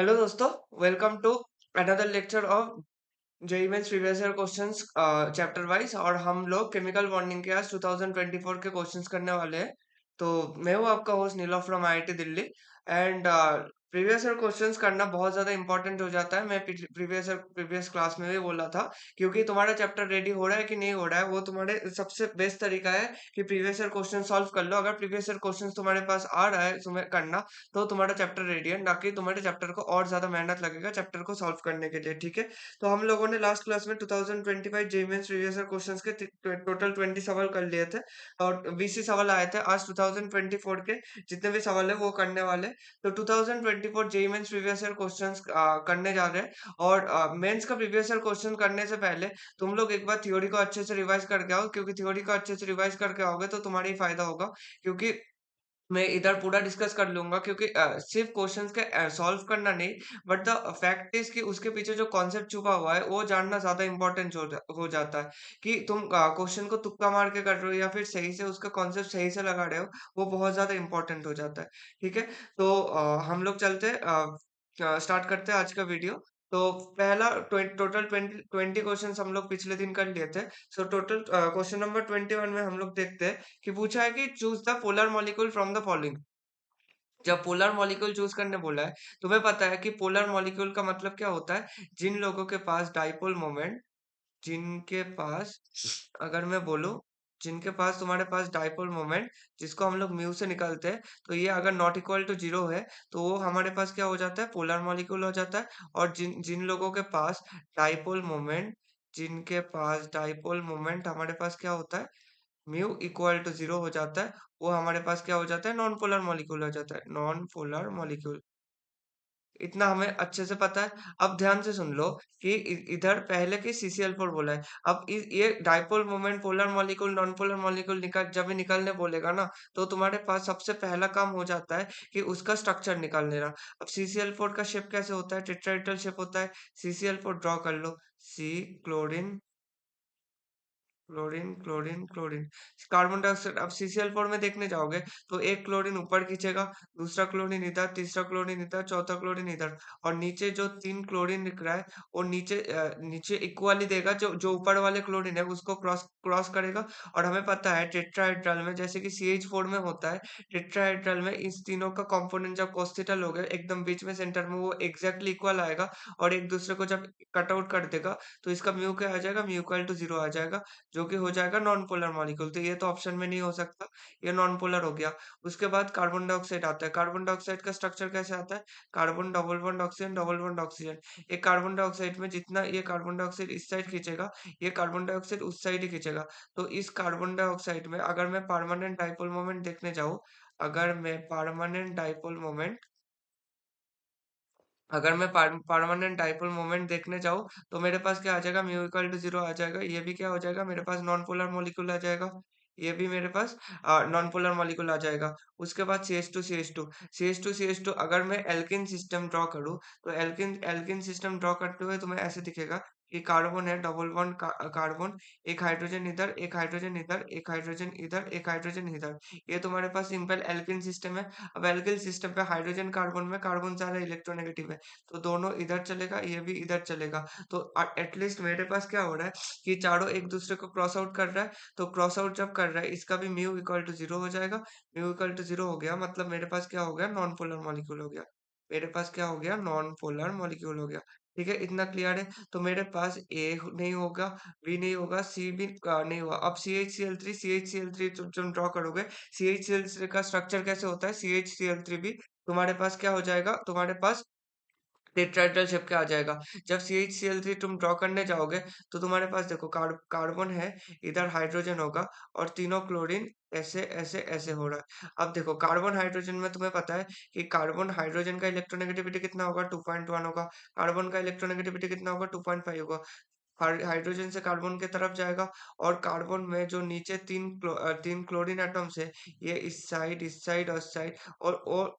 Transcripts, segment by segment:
Hello दोस्तों, welcome to another lecture of JEE mains previous year questions chapter wise. और हम लोग chemical bonding के आज 2024 के क्वेश्चंस करने वाले हैं। तो मैं हूँ आपका host Neelam from IIT Delhi. And previous year questions करना बहुत ज्यादा इंपॉर्टेंट हो जाता है। मैं प्रीवियस क्लास में भी बोला था, क्योंकि तुम्हारा चैप्टर रेडी हो रहा है कि नहीं हो रहा है, वो तुम्हारे सबसे बेस्ट तरीका है कि प्रीवियस ईयर क्वेश्चन सॉल्व कर लो। अगर प्रीवियस ईयर क्वेश्चन तुम्हारे पास आ रहा है तुम्हें करना, तो तुम्हारा चैप्टर रेडी है, ना कि तुम्हारे चैप्टर को और ज्यादा मेहनत लगेगा चैप्टर को सॉल्व करने के लिए। ठीक है, तो हम लोगों ने लास्ट क्लास में 2025 JEE mains previous year questions के टोटल 20 सवाल कर लिए थे और 20 ही सवाल आए थे। आज 2024 के जितने भी सवाल है वो करने वाले। तो 2024 JEE mains previous year questions करने जा रहे हैं। और मेंस का प्रीवियस ईयर क्वेश्चन करने से पहले तुम लोग एक बार थ्योरी को अच्छे से रिवाइज करके आओ, क्योंकि थ्योरी को अच्छे से रिवाइज करके आओगे तो तुम्हारा ही फायदा होगा। क्योंकि मैं इधर पूरा डिस्कस कर लूंगा, क्योंकि सिर्फ क्वेश्चंस के सॉल्व करना नहीं, बट द फैक्ट इज कि उसके पीछे जो कॉन्सेप्ट छुपा हुआ है वो जानना ज्यादा इंपॉर्टेंट हो जाता है। कि तुम क्वेश्चन को तुक्का मार के कर रहे हो या फिर सही से उसका कॉन्सेप्ट सही से लगा रहे हो, वो बहुत ज्यादा इंपॉर्टेंट हो जाता है। ठीक है, तो हम लोग चलते स्टार्ट करते हैं आज का वीडियो। तो पहला टोटल 20 क्वेश्चंस हम लोग पिछले दिन कर लिए थे। सो टोटल क्वेश्चन नंबर 21 में हम लोग देखते हैं कि पूछा है कि choose the polar molecule from the following. जब पोलर मॉलिक्यूल चूज करने बोला है, तुम्हें पता है कि पोलर मॉलिक्यूल का मतलब क्या होता है। जिन लोगों के पास डाइपोल मोमेंट, जिनके पास, अगर मैं बोलूं, जिनके पास तुम्हारे पास डाइपोल मोमेंट जिसको हम लोग म्यू से निकालते हैं, तो ये अगर नॉट इक्वल टू जीरो है तो वो हमारे पास क्या हो जाता है, पोलर मॉलिक्यूल हो जाता है। और जिन जिन लोगों के पास डाइपोल मोमेंट, जिनके पास डाइपोल मोमेंट हमारे पास क्या होता है, म्यू इक्वल टू जीरो हो जाता है, वो हमारे पास क्या हो जाता है, नॉन पोलर मॉलिक्यूल हो जाता है, नॉन पोलर मॉलिक्यूल। इतना हमें अच्छे से पता है। अब ध्यान से सुन लो कि इधर पहले की CCl4 बोला है। अब ये dipole moment, polar molecule, non polar molecule निकाल जब भी निकालने बोलेगा ना, तो तुम्हारे पास सबसे पहला काम हो जाता है कि उसका स्ट्रक्चर निकाल लेना। अब CCl4 का शेप कैसे होता है, टेट्राहेड्रल शेप होता है। CCl4 ड्रॉ कर लो, C, chlorine, chlorine, chlorine, chlorine, carbon dioxide. अब CCl4 में देखने जाओगे तो एक क्लोरीन ऊपर खींचेगा, दूसरा क्लोरीन इधर, तीसरा क्लोरीन इधर, चौथा क्लोरीन इधर। और नीचे जो 3 क्लोरीन दिख रहा है वो नीचे इक्वली देगा, जो जो ऊपर वाले क्लोरीन है उसको क्रॉस क्रॉस करेगा। और हमें पता है टेट्राहेड्रल में जैसे कि CH4 में होता है, टेट्राहेड्रल में इस तीनों का कंपोनेंट जब कोस्टिटल हो गया एकदम बीच में सेंटर में, वो एग्जैक्टली इक्वल आएगा। और एक दूसरे को जब कट आउट कर देगा तो इसका म्यू क्या आ जाएगा, म्यू इक्वल टू जीरो आ जाएगा, जो कि हो जाएगा नॉन पोलर मॉलिक्यूल। तो ये तो ऑप्शन में नहीं हो सकता, ये नॉन पोलर हो गया। उसके बाद कार्बन डाइऑक्साइड आता है। कार्बन डाइऑक्साइड का स्ट्रक्चर कैसे आता है, carbon double bond oxygen, double bond oxygen. एक कार्बन डाइऑक्साइड में जितना ये कार्बन डाइऑक्साइड इस साइड खींचेगा, ये कार्बन डाइऑक्साइड उस साइड ही खींचेगा। तो इस कार्बन डाइऑक्साइड में अगर मैं परमानेंट डाइपोल मोमेंट देखने जाऊं, अगर मैं परमानेंट डाइपोल मोमेंट अगर मैं परमानेंट डाइपोल मोमेंट देखने जाऊँ, तो मेरे पास क्या आ जाएगा, म्यू इक्वल टू जीरो आ जाएगा। ये भी क्या हो जाएगा, मेरे पास नॉन पोलर मॉलिक्यूल आ जाएगा। ये भी मेरे पास नॉन पोलर मॉलिक्यूल आ जाएगा। उसके बाद CH2 अगर मैं एल्किन सिस्टम ड्रॉ करूँ, तो एल्किन एल्किन सिस्टम ड्रॉ करते हुए तुम्हें ऐसे दिखेगा कि कार्बन है, डबल बॉन्ड कार्बन, एक हाइड्रोजन इधर, एक हाइड्रोजन इधर, एक हाइड्रोजन इधर, एक हाइड्रोजन इधर। ये तुम्हारे पास सिंपल एल्किन सिस्टम है। अब एल्किल सिस्टम पे हाइड्रोजन कार्बन में कार्बन ज्यादा इलेक्ट्रोनेगेटिव है, तो दोनों इधर चलेगा, ये भी इधर चलेगा। तो एटलीस्ट मेरे पास क्या हो रहा है कि चारों एक दूसरे को क्रॉस आउट कर रहा है। तो क्रॉस आउट जब कर रहा है, इसका भी म्यू इक्वल टू जीरो हो जाएगा। म्यू इक्वल टू जीरो हो गया मतलब मेरे पास क्या हो गया, नॉन पोलर मॉलिक्यूल हो गया। मेरे पास क्या हो गया, नॉन पोलर मॉलिक्यूल हो गया। ठीक है, इतना क्लियर है। तो मेरे पास ए नहीं होगा, बी नहीं होगा, सी भी नहीं होगा। अब C H C L three तुम ड्रॉ करोगे, CH3 का स्ट्रक्चर कैसे होता है, CH3 भी तुम्हारे पास क्या हो जाएगा, तुम्हारे पास टेट्राहेड्रल शेप का आ जाएगा। जब CH3 तुम ड्रॉ करने जाओगे, तो तुम्हारे पास देखो कार्बन है, इधर हाइड्रोजन होगा, और तीनों क्लोरीन ऐसे ऐसे ऐसे हो रहा है। अब देखो कार्बन हाइड्रोजन में तुम्हें पता है कि कार्बन हाइड्रोजन का इलेक्ट्रोनेगेटिविटी कितना होगा, 2.1 होगा। कार्बन का इलेक्ट्रोनेगेटिविटी कितना होगा, 2.5 होगा। हाइड्रोजन से कार्बन की तरफ जाएगा, और कार्बन में जो नीचे तीन क्लोरीन एटम्स है, ये इस साइड, इस साइड और इस साइड, और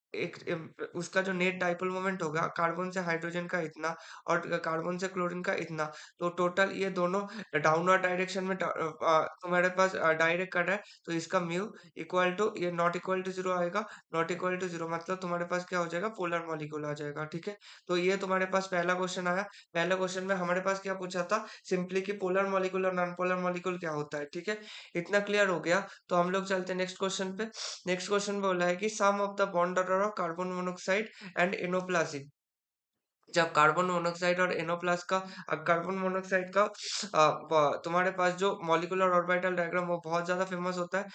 उसका जो नेट डाइपोल मोमेंट होगा कार्बन से हाइड्रोजन का इतना और कार्बन से क्लोरीन का इतना, तो टोटल ये दोनों डाउनवर्ड डायरेक्शन में तुम्हारे पास डायरेक्ट कर रहा है, तो इसका म्यू इक्वल टू ये नॉट इक्वल टू जीरो आएगा। नॉट इक्वल टू जीरो मतलब तुम्हारे पास क्या हो जाएगा, पोलर मॉलिक्यूल आ जाएगा। ठीक है, तो ये तुम्हारे पास पहला क्वेश्चन आया। पहले क्वेश्चन में हमारे पास क्या पूछा था, सिंपली कि पोलर मॉलिक्यूल और नॉन पोलर मॉलिक्यूल क्या होता है। ठीक है, इतना क्लियर हो गया। तो हम लोग चलते हैं नेक्स्ट क्वेश्चन पे। नेक्स्ट क्वेश्चन बोला है कि sum of the bond order of carbon monoxide and एनोप्लाज्म। जब कार्बन मोनोऑक्साइड और NO+ का कार्बन मोनोऑक्साइड का तुम्हारे पास जो मॉलिक्यूलर ऑर्बिटल डायग्राम वो बहुत ज्यादा फेमस होता है।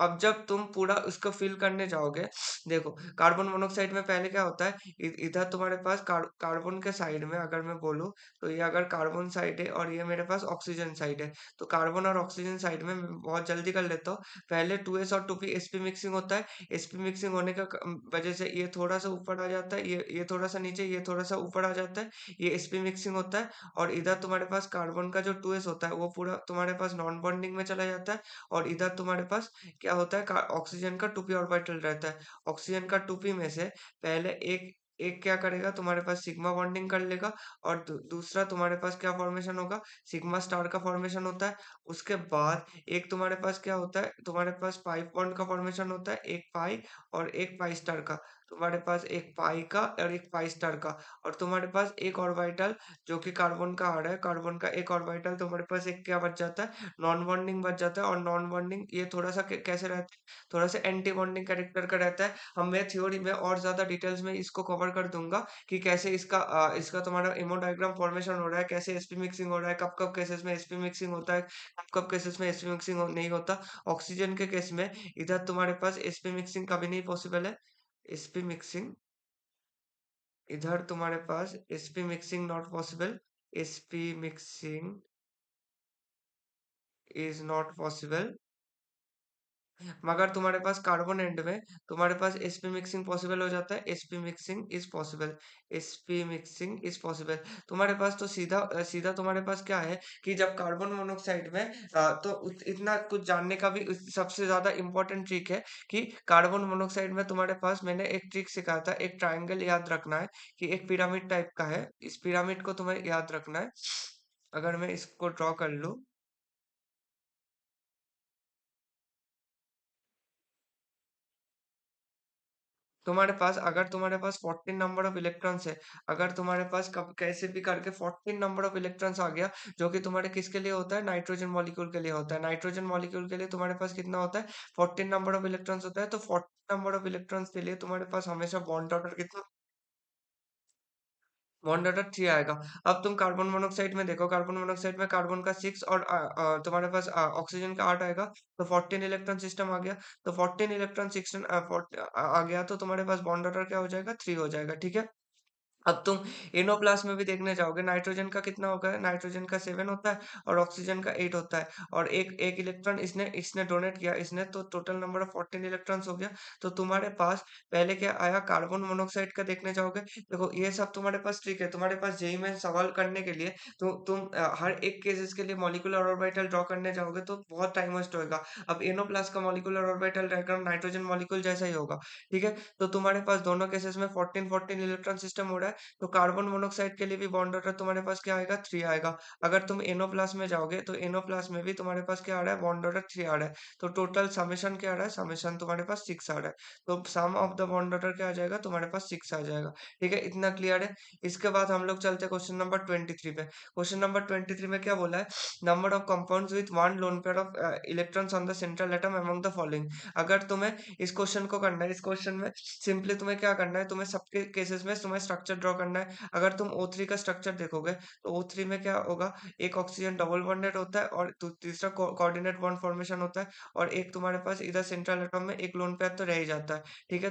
अब जब तुम पूरा उसको फिल करने जाओगे, देखो कार्बन मोनोऑक्साइड में पहले क्या होता है, इधर तुम्हारे पास कार्बन के साइड में अगर मैं बोलूँ, तो ये अगर कार्बन साइड है और ये मेरे पास ऑक्सीजन साइड है, तो कार्बन और ऑक्सीजन साइड में मैं बहुत जल्दी कर लेता हूँ। पहले 2s और 2p sp मिक्सिंग होता है। sp मिक्सिंग होने का वजह से ये थोड़ा सा ऊपर आ जाता है, ये थोड़ा सा नीचे, ये थोड़ा सा ऊपर आ जाता है। ये sp मिक्सिंग होता है। और इधर तुम्हारे पास कार्बन का जो 2s होता है वो पूरा तुम्हारे पास नॉन बॉन्डिंग में चला जाता है। और इधर तुम्हारे पास क्या होता है, ऑक्सीजन का 2p ऑर्बिटल रहता है। ऑक्सीजन का 2p में से पहले एक एक क्या करेगा, तुम्हारे पास सिग्मा बॉन्डिंग कर लेगा। और दूसरा तुम्हारे पास क्या फॉर्मेशन होगा, सिग्मा स्टार का फॉर्मेशन होता है। उसके बाद एक तुम्हारे पास क्या होता है, तुम्हारे पास पाई बॉन्ड का फॉर्मेशन होता है, एक पाई और एक पाई स्टार का। तुम्हारे पास एक पाई का और एक पाई स्टार का। और तुम्हारे पास एक ऑर्बिटल जो कि कार्बन का आ रहा है, कार्बन का एक ऑर्बिटल तुम्हारे पास एक क्या बच जाता है, नॉन बॉन्डिंग बच जाता है। और नॉन बॉन्डिंग ये थोड़ा सा कैसे रहता है, थोड़ा सा एंटी बॉन्डिंग कैरेक्टर का रहता है। हम मैं थ्योरी में और ज्यादा डिटेल्स में इसको कवर कर दूंगा कि कैसे इसका तुम्हारा इमोडायग्राम फॉर्मेशन हो रहा है, कैसे sp मिक्सिंग हो रहा है, कब कब केसेस में sp मिक्सिंग होता है, कब कब केसेस में sp मिक्सिंग नहीं होता। ऑक्सीजन के केस में इधर तुम्हारे पास sp मिक्सिंग कभी नहीं पॉसिबल है। sp मिक्सिंग इधर तुम्हारे पास sp mixing not possible. sp mixing is not possible. मगर तुम्हारे पास कार्बन एंड में तुम्हारे पास sp मिक्सिंग पॉसिबल हो जाता है। sp mixing is possible. sp mixing is possible. तुम्हारे पास तो सीधा सीधा तुम्हारे पास क्या है कि जब कार्बन मोनोऑक्साइड में तो इतना कुछ जानने का भी सबसे ज्यादा इंपॉर्टेंट ट्रिक है कि कार्बन मोनोऑक्साइड में तुम्हारे पास मैंने एक ट्रिक सिखाया था, एक ट्रायंगल याद रखना है कि एक पिरामिड टाइप का है। इस पिरामिड को तुम्हें याद रखना है। अगर मैं इसको ड्रॉ कर लूं, अगर तुम्हारे पास 14 नंबर ऑफ इलेक्ट्रॉन्स है, अगर तुम्हारे पास कब कैसे भी करके 14 नंबर ऑफ इलेक्ट्रॉन्स आ गया, जो कि तुम्हारे किसके लिए होता है, नाइट्रोजन मॉलिक्यूल के लिए होता है। नाइट्रोजन मॉलिक्यूल के लिए तुम्हारे पास कितना होता है, 14 नंबर ऑफ इलेक्ट्रॉन्स होता है। तो 14 नंबर ऑफ इलेक्ट्रॉन्स के लिए तुम्हारे पास हमेशा बॉन्ड ऑर्डर कितना, बॉन्ड ऑर्डर 3 आएगा। अब तुम कार्बन मोनोऑक्साइड में देखो, कार्बन मोनोऑक्साइड में कार्बन का 6 और तुम्हारे पास ऑक्सीजन का 8 आएगा। तो 14 इलेक्ट्रॉन सिस्टम आ गया। तो 14 इलेक्ट्रॉन सिस्टम आ गया, तो तुम्हारे पास बॉन्ड ऑर्डर क्या हो जाएगा, 3 हो जाएगा। ठीक है, अब तुम एनोप्लास्ट में भी देखने जाओगे, नाइट्रोजन का कितना होगा, नाइट्रोजन का 7 होता है और ऑक्सीजन का 8 होता है। और एक एक इलेक्ट्रॉन इसने इसने डोनेट किया, इसने, तो टोटल नंबर ऑफ 14 इलेक्ट्रॉन्स हो गया। तो तुम्हारे पास पहले क्या आया, कार्बन मोनोऑक्साइड का देखने जाओगे। देखो ये सब तुम्हारे पास ट्रिक है, तुम्हारे पास जेई में सवाल करने के लिए। तो तुम हर एक केसेस के लिए मॉलिक्यूलर ऑर्बिटल ड्रॉ करने जाओगे तो बहुत टाइम वेस्ट होगा। अब एनोप्लास्ट का molecular orbital diagram nitrogen molecule जैसा ही होगा। ठीक है, तो तुम्हारे पास दोनों केसेस में 14 14 इलेक्ट्रॉन सिस्टम हो रहा है। तो कार्बन मोनोऑक्साइड के लिए भी बॉन्ड ऑर्डर तुम्हारे पास क्या आएगा, 3 आएगा। अगर तुम एनोप्लास में जाओगे तो एनोप्लास में भी तुम्हारे पास क्या आ रहा है, बॉन्ड ऑर्डर 3 आ रहा है। तो टोटल समेशन क्या आ रहा है, समेशन तुम्हारे पास 6 आ रहा है। तो सम ऑफ द बॉन्ड ऑर्डर क्या आ जाएगा, तुम्हारे पास 6 आ जाएगा। ठीक है, इतना क्लियर है। इसके बाद हम लोग चलते हैं क्वेश्चन नंबर 23 पे। क्वेश्चन नंबर 23 में क्या बोला है, number of compounds with one lone pair of electrons on the central atom among the following. अगर तुम्हें इस क्वेश्चन को करना है, इस क्वेश्चन में सिंपली तुम्हें क्या करना है, तुम्हें सबके केसेस में तुम्हें स्ट्रक्चर ड्रॉ करना है। अगर तुम O3 का स्ट्रक्चर देखोगे, तो O3 में क्या होगा, एक ऑक्सीजन डबल बॉन्डेड होता है और तीसरा कोऑर्डिनेट बॉन्ड फॉर्मेशन होता है। और एक तुम्हारे पास इधर सेंट्रल एटम में एक लोन पेयर तो रह ही जाता है। ठीक है,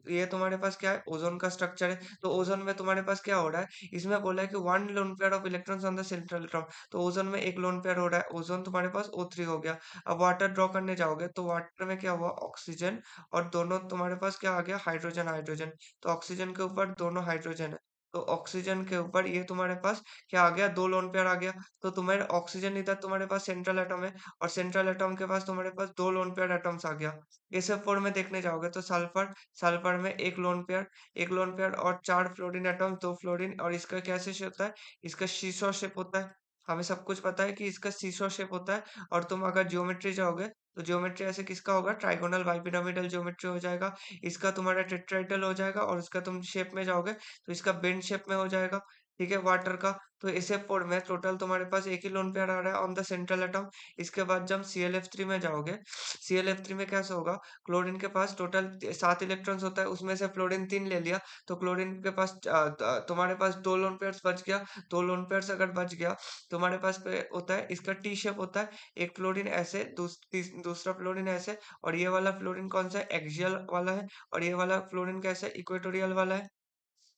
ये तुम्हारे पास क्या है, ओजोन का स्ट्रक्चर है। तो ओजोन में तुम्हारे पास क्या हो रहा है, इसमें बोला है कि one lone pair of electrons on the central atom. तो ओजोन में एक लोन पेयर हो रहा है, ओजोन तुम्हारे पास O3 हो गया। अब वाटर ड्रॉ करने जाओगे, तो वाटर में क्या हुआ, ऑक्सीजन, और दोनों तुम्हारे पास क्या आ गया, हाइड्रोजन हाइड्रोजन। तो ऑक्सीजन के ऊपर दोनों हाइड्रोजन है। तो ऑक्सीजन के ऊपर ये तुम्हारे पास क्या आ गया, 2 लोन पेयर आ गया। तो तुम्हारे ऑक्सीजन इधर तुम्हारे पास सेंट्रल एटम है और सेंट्रल एटम के पास तुम्हारे पास 2 लोन पेयर एटम्स आ गया। SF4 में देखने जाओगे तो सल्फर, सल्फर में 1 लोन पेयर, 1 लोन पेयर और 4 फ्लोरीन एटम्स, 2 फ्लोरीन, और इसका कैसे शेप होता है? इसका सीसॉ शेप होता है। हमें सब कुछ पता है कि इसका सीसॉ शेप होता है। और तुम अगर ज्योमेट्री जाओगे तो ज्योमेट्री ऐसे किसका होगा? ट्राइगोनल बाइपिरामिडल ज्योमेट्री हो जाएगा। इसका तुम्हारा टेट्राहेड्रल हो जाएगा और उसका तुम शेप में जाओगे तो इसका बेंड शेप में हो जाएगा। ठीक है, वाटर का। तो SF4 में टोटल तुम्हारे पास एक ही लोन पेयर आ रहा है ऑन द सेंट्रल एटम। इसके बाद जब ClF3 में जाओगे, ClF3 में कैसे होगा? क्लोरीन के पास टोटल 7 इलेक्ट्रॉन्स होता है, उसमें से फ्लोरीन 3 ले लिया, तो क्लोरीन के पास तुम्हारे पास 2 लोन पेयर्स बच गया। 2 लोन पेयर्स अगर बच गया, तुम्हारे पास पे होता है इसका टी शेप होता है। एक फ्लोरीन ऐसे, दूसरा फ्लोरीन ऐसे, और ये वाला फ्लोरीन कौन सा है? एक्सियल वाला है। और ये वाला फ्लोरीन कैसा है? इक्वेटोरियल वाला है।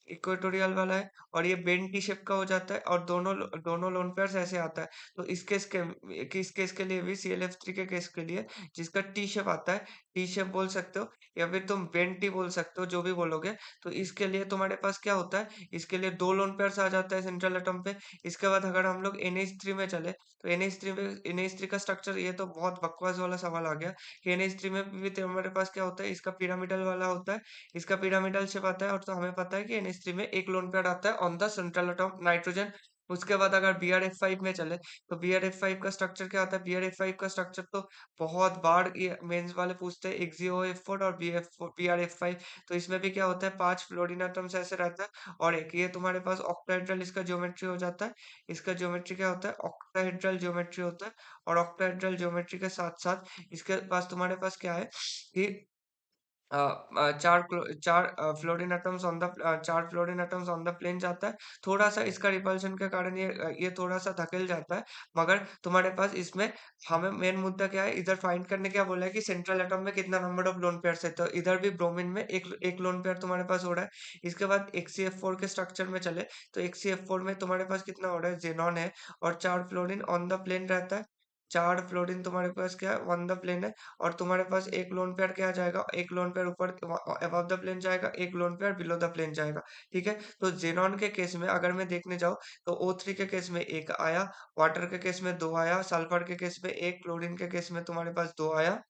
इक्वेटोरियल वाला है। और ये बेंट टी शेप का हो जाता है और दोनों लोन पेयर्स ऐसे आता है। तो इस केस के किस केस के लिए भी, ClF3 के केस के लिए, जिसका टी शेप आता है, टी शेप बोल सकते हो या फिर तुम बेंट टी बोल सकते हो, जो भी बोलोगे। तो इसके लिए तुम्हारे पास क्या होता है? इसके लिए 2 लोन पेयर्स आ जाता है सेंट्रल एटम पे। इसके बाद अगर हम लोग NH3 में चले तो NH3 का स्ट्रक्चर, ये तो बहुत बकवास वाला सवाल आ गया कि NH3 में भी तुम्हारे पास क्या होता है? इसका पिरामिडल वाला होता है। इसका पिरामिडल शेप आता है। और तो हमें पता है कि NH3 में एक लोन पेयर आता है on the central atom nitrogen. उसके बाद अगर BrF5 में चले तो BrF5 का स्ट्रक्चर क्या आता है? BrF5 का स्ट्रक्चर तो बहुत बार ये मेंस वाले पूछते हैं, XeO F4 और BrF5। तो इसमें भी क्या होता है? 5 फ्लोरीन एटम्स ऐसे रहता है और एक ये तुम्हारे पास ऑक्टाहेड्रल इसका ज्योमेट्री हो जाता है। इसका ज्योमेट्री क्या होता है? ऑक्टाहेड्रल ज्योमेट्री होता है। और ऑक्टाहेड्रल ज्योमेट्री के साथ साथ इसके पास तुम्हारे पास क्या है कि चार fluorine atoms on the plane जाता है। थोड़ा सा इसका रिपल्शन के कारण ये थोड़ा सा धकेल जाता है। मगर तुम्हारे पास इसमें, हमें मेन मुद्दा क्या है इधर फाइंड करने, क्या बोला है कि सेंट्रल एटम में कितना नंबर ऑफ लोन पेयर्स है, तो इधर भी ब्रोमीन में एक लोन पेयर तुम्हारे पास हो रहा है। इसके बाद HCF4 के स्ट्रक्चर में चले तो HCF4 में तुम्हारे पास कितना हो रहा है? जेनॉन है और 4 फ्लोरीन ऑन द प्लेन रहता है। 4 फ्लोरीन तुम्हारे पास क्या है? ऑन द प्लेन है। और तुम्हारे पास एक लोन पेयर क्या जाएगा? एक लोन पेयर ऊपर अबव द प्लेन जाएगा, एक lone pair below the plane जाएगा। ठीक है, तो जेनॉन के केस में अगर मैं देखने जाऊं तो O3 के केस में एक आया, वाटर के केस में दो आया, सल्फर के केस में एक, क्लोरीन के केस में तुम्हारे पास दो आया।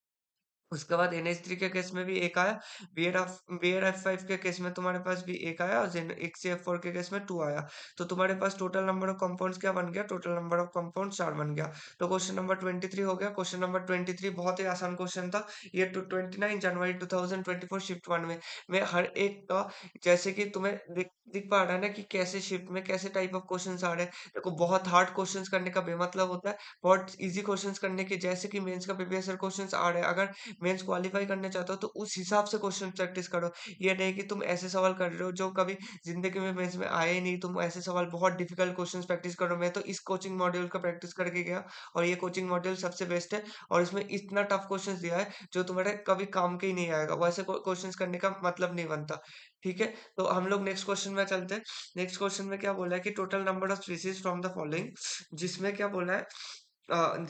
उसके बाद NH3 के केस में भी एक आया। BrF5 के केस में तुम्हारे पास भी एक आया और HCF4 के केस में 2 आया। तो तुम्हारे पास टोटल नंबर ऑफ कंपाउंड्स क्या बन गया? टोटल नंबर ऑफ कंपाउंड्स 4 बन गया। तो क्वेश्चन नंबर 23 हो गया। क्वेश्चन नंबर 23 बहुत ही आसान क्वेश्चन था। ये 29 जनवरी 2024 शिफ्ट 1 में हर एक का, जैसे कि तुम्हें दिख पा रहा है ना कि कैसे शिफ्ट में कैसे टाइप ऑफ क्वेश्चंस आ रहे हैं। देखो, बहुत हार्ड क्वेश्चंस करने का बेमतलब होता है, बहुत इजी क्वेश्चंस करने की, जैसे कि मेंस का प्रीवियस ईयर क्वेश्चंस आ रहे हैं। अगर मेंस क्वालीफाई करना चाहते हो तो उस हिसाब से क्वेश्चन प्रैक्टिस करो। ये नहीं कि तुम ऐसे सवाल कर रहे हो जो कभी जिंदगी में मेंस में आए ही नहीं, तुम ऐसे सवाल, बहुत डिफिकल्ट क्वेश्चंस प्रैक्टिस करो। मैं तो इस कोचिंग मॉड्यूल का प्रैक्टिस करके गया और ये कोचिंग मॉड्यूल सबसे बेस्ट है। और इसमें इतना टफ क्वेश्चंस दिया है जो तुम्हारे कभी काम के ही नहीं आएगा, वैसे क्वेश्चंस करने का मतलब नहीं बनता। ठीक है, तो हम लोग नेक्स्ट क्वेश्चन में चलते हैं। नेक्स्ट क्वेश्चन में क्या बोला है कि total number of species from the following, जिसमें क्या बोला है,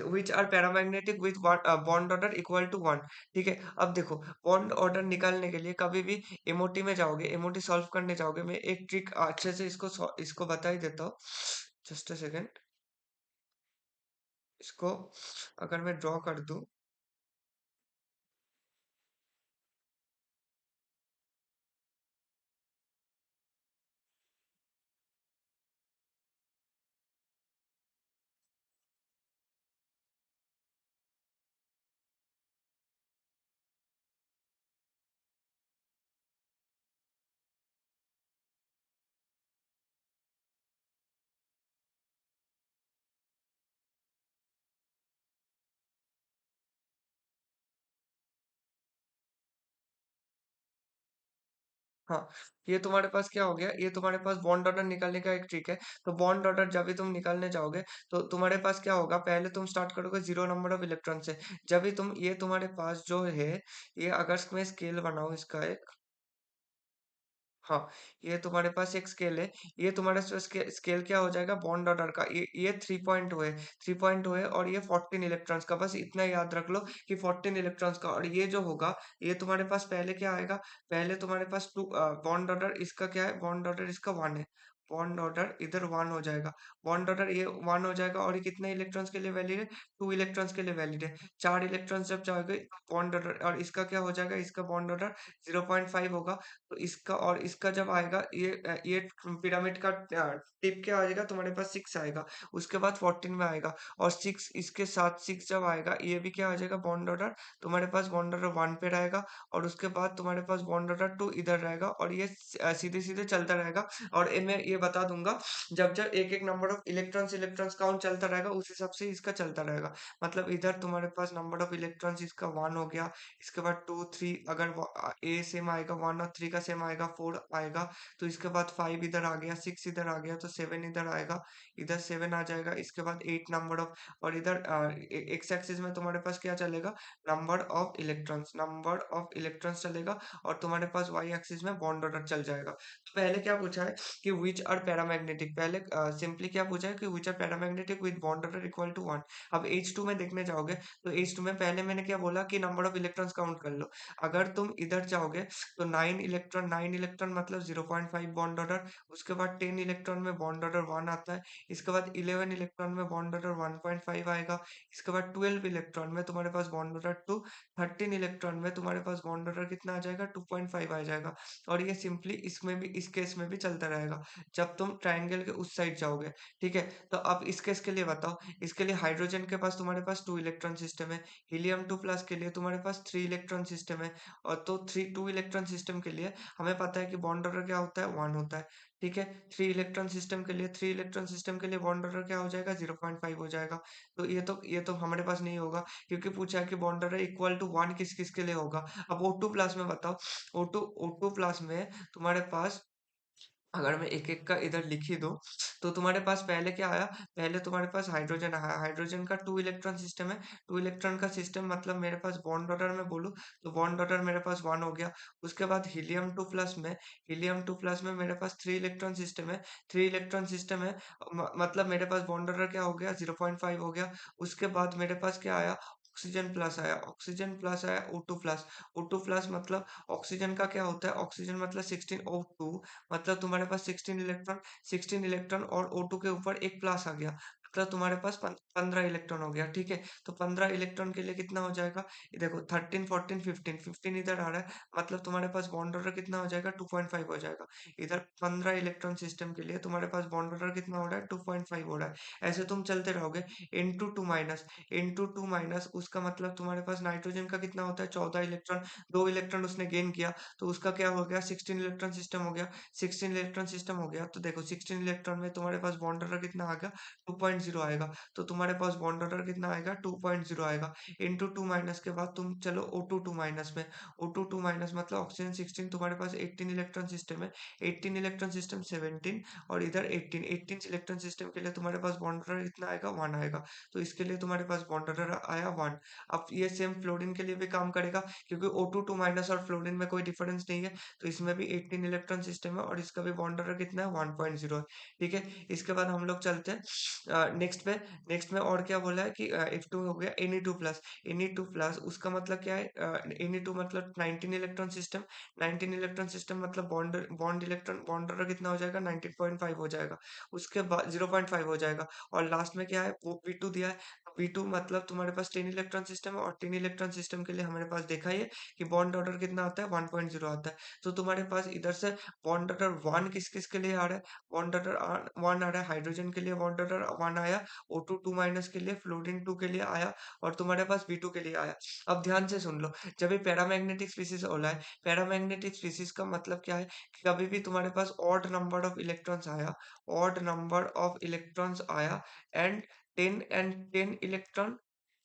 which are paramagnetic with bond order equal to 1। ठीक है, अब देखो, बॉन्ड ऑर्डर निकालने के लिए कभी भी एमओटी में जाओगे, एमओटी सॉल्व करने जाओगे, मैं एक ट्रिक अच्छे से इसको बता ही देता हूँ। Just a second. इसको अगर मैं ड्रॉ कर दूं, हाँ, ये तुम्हारे पास क्या हो गया, ये तुम्हारे पास बॉन्ड ऑर्डर निकालने का एक ट्रिक है। तो बॉन्ड ऑर्डर जब भी तुम निकालने जाओगे तो तुम्हारे पास क्या होगा, पहले तुम स्टार्ट करोगे जीरो नंबर ऑफ इलेक्ट्रॉन से। जब भी तुम, ये तुम्हारे पास जो है, ये अगर मैं स्केल बनाऊं इसका एक, हाँ, ये तुम्हारे पास एक स्केल है। ये तुम्हारे स्केल क्या हो जाएगा बॉन्ड ऑर्डर का। ये 3 पॉइंट हुए, 3 पॉइंट हुए और ये 14 इलेक्ट्रॉन्स का। बस इतना याद रख लो कि 14 इलेक्ट्रॉन्स का। और ये जो होगा, ये तुम्हारे पास पहले क्या आएगा, पहले तुम्हारे पास बॉन्ड ऑर्डर इसका क्या है, बॉन्ड ऑर्डर इसका 1 है। बॉन्ड ऑर्डर इधर 1 हो जाएगा। बॉन्ड ऑर्डर ये 1 हो जाएगा और ये कितने इलेक्ट्रॉन्स के लिए वैलिड है, 2 इलेक्ट्रॉन्स के लिए वैलिड है। 4 इलेक्ट्रॉन्स जब चाहोगे बॉन्ड ऑर्डर, और इसका क्या हो जाएगा, इसका बॉन्ड ऑर्डर 0.5 होगा। तो इसका और इसका जब आएगा, ये पिरामिड का टिप क्या आ जाएगा तुम्हारे पास, 6 आएगा। उसके बाद 14 में आएगा। और 6 इसके साथ 6 जब आएगा, ये भी क्या आ जाएगा बॉन्ड ऑर्डर, तुम्हारे पास बॉन्ड ऑर्डर 1 पे रहेगा। और उसके बाद तुम्हारे पास बॉन्ड ऑर्डर 2 इधर रहेगा। और ये सीधे सीधे चलता रहेगा। और मैं ये बता दूंगा, जब जब एक एक number of electrons electrons count चलता रहेगा, उस हिसाब से इसका चलता रहेगा। मतलब इधर तुम्हारे पास नंबर ऑफ इलेक्ट्रॉन्स इसका 1 हो गया। इसके बाद 2 3, अगर ए सेम आएगा 1 और 3 का सेम आएगा 4 आएगा। तो इसके बाद 5 इधर आ गया, 6 इधर आ गया, तो 7 इधर आएगा। इधर 7 आ जाएगा। इसके बाद 8 नंबर ऑफ, और इधर एक्स एक्सिस में तुम्हारे पास क्या चलेगा, नंबर ऑफ इलेक्ट्रॉन्स चलेगा। और तुम्हारे पास वाई एक्सिस में बॉन्ड ऑर्डर चल जाएगा। तो पहले क्या पूछा है कि विच आर पैरामैग्नेटिक, पहले सिंपली क्या पूछा है कि which are paramagnetic with bond order equal to 1। अब H2 में देखने जाओगे, तो H2 में पहले मैंने क्या बोला कि नंबर ऑफ इलेक्ट्रॉन्स काउंट कर लो। अगर तुम इधर जाओगे तो 9 इलेक्ट्रॉन मतलब 0.5 बॉन्ड ऑर्डर। उसके बाद 10 इलेक्ट्रॉन में बॉन्ड ऑर्डर 1 आता है। इसके बाद 11 इलेक्ट्रॉन में बॉन्ड ऑर्डर 1.5 आएगा। इसके बाद 12 इलेक्ट्रॉन में तुम्हारे पास बॉन्ड ऑर्डर 2। 13 इलेक्ट्रॉन में तुम्हारे पास बॉन्ड ऑर्डर कितना आ जाएगा, 2.5 आ जाएगा। और ये सिंपली इसमें भी, इस केस में भी चलता रहेगा जब तुम ट्रायंगल के उस साइड जाओगे। ठीक है। तो अब इस केस के लिए बताओ, इसके लिए हाइड्रोजन के पास तुम्हारे पास 2 इलेक्ट्रॉन सिस्टम है। हीलियम 2 प्लस के लिए तुम्हारे पास 3 इलेक्ट्रॉन सिस्टम है। और तो 2 इलेक्ट्रॉन सिस्टम के लिए हमें पता है कि बॉन्ड ऑर्डर क्या होता है, 1 होता है। ठीक है। 3 इलेक्ट्रॉन सिस्टम के लिए बॉन्ड ऑर्डर क्या हो जाएगा, 0.5 हो जाएगा। तो ये तो हमारे पास नहीं होगा, क्योंकि पूछा है कि बॉन्ड ऑर्डर इक्वल टू 1 किस किस के लिए होगा। अब O2 प्लस में बताओ, O2 प्लस में तुम्हारे पास, अगर मैं एक-एक का इधर लिख ही दूँ, तो तुम्हारे पास पहले क्या आया, पहले तुम्हारे पास हाइड्रोजन आया। हाइड्रोजन का 2 इलेक्ट्रॉन सिस्टम है। 2 इलेक्ट्रॉन का सिस्टम मतलब मेरे पास बॉन्ड ऑर्डर में बोलूँ, तो बॉन्ड ऑर्डर मेरे पास 1 हो गया। उसके बाद हीलियम 2 प्लस में मेरे पास 3 इलेक्ट्रॉन सिस्टम है। 3 इलेक्ट्रॉन सिस्टम है, मतलब मेरे पास बॉन्ड ऑर्डर क्या हो गया, 0.5 हो गया। उसके बाद मेरे पास क्या आया, ऑक्सीजन प्लस आया, O2 प्लस। O2 प्लस मतलब ऑक्सीजन का क्या होता है, ऑक्सीजन मतलब 16 O2, मतलब तुम्हारे पास 16 इलेक्ट्रॉन और O2 के ऊपर एक प्लस आ गया, मतलब तुम्हारे पास 15 इलेक्ट्रॉन हो गया। ठीक है। तो 15 इलेक्ट्रॉन के लिए कितना हो जाएगा, ये देखो 13 14 15, 15 इधर आ रहा है, मतलब तुम्हारे पास बॉन्ड ऑर्डर कितना हो जाएगा, 2.5 हो जाएगा। इधर 15 इलेक्ट्रॉन सिस्टम के लिए तुम्हारे पास बॉन्ड ऑर्डर कितना हो रहा है, 2.5 हो रहा है। ऐसे तुम चलते रहोगे। N2 2 माइनस उसका मतलब तुम्हारे पास नाइट्रोजन का कितना होता है, 14 इलेक्ट्रॉन। 2 इलेक्ट्रॉन उसने गेन किया, तो उसका क्या हो गया, 16 इलेक्ट्रॉन सिस्टम हो गया। 16 इलेक्ट्रॉन सिस्टम हो गया, तो देखो 16 इलेक्ट्रॉन में तुम्हारे पास बॉन्ड ऑर्डर कितना आ गया, 2.0 आएगा। तो तुम्हारे पास बॉन्ड ऑर्डर कितना आएगा, 2.0 आएगा। इंटू 2 माइनस के बाद तुम चलो O2 माइनस में। O2 माइनस मतलब ऑक्सीजन 16, तुम्हारे पास 18 इलेक्ट्रॉन सिस्टम है। 18 इलेक्ट्रॉन सिस्टम 17, और इधर 18 इलेक्ट्रॉन सिस्टम के लिए तुम्हारे पास बॉन्ड ऑर्डर कितना आएगा, 1 आएगा। तो इसके लिए तुम्हारे पास बॉन्ड ऑर्डर आया 1। अब ये सेम फ्लोरीन के लिए भी काम करेगा, क्योंकि O2 माइनस और फ्लोरीन में कोई डिफरेंस नहीं है। तो इसमें भी 18 इलेक्ट्रॉन सिस्टम है, और इसका भी बॉन्ड ऑर्डर कितना है, 1.0 है। ठीक है। इसके बाद हम लोग चलते हैं नेक्स्ट पे। नेक्स्ट में और क्या बोला है कि F2 हो गया Ne2 प्लस। Ne2 प्लस उसका मतलब क्या है, Ne2 मतलब 19 इलेक्ट्रॉन सिस्टम। 19 इलेक्ट्रॉन सिस्टम मतलब bond bond electron bond order कितना हो जाएगा, 19.5 हो जाएगा। उसके बाद 0.5 हो जाएगा। और लास्ट में क्या है, वो V2 दिया है। V2 मतलब तुम्हारे पास 10 इलेक्ट्रॉन सिस्टम है, और 10 इलेक्ट्रॉन सिस्टम के लिए हमारे पास देखा ही है कि बॉन्ड ऑर्डर कितना आता है, 1.0 आता है। तो तुम्हारे पास इधर से बॉन्ड ऑर्डर 1 किस किस के लिए आ रहा है, बॉन्ड ऑर्डर 1 आ रहा है, हाइड्रोजन के लिए बॉन्ड ऑर्डर 1 आया। O2 2 माइनस के लिए, फ्लोरीन 2 के लिए आया। और तुम्हारे पास V2 के लिए आया। अब ध्यान से सुन लो, जब ये पैरामैग्नेटिक स्पीशीज होला है, पैरामैग्नेटिक स्पीशीज का मतलब क्या है कि कभी भी तुम्हारे पास ऑड नंबर ऑफ इलेक्ट्रॉन्स आया, एंड 10 इलेक्ट्रॉन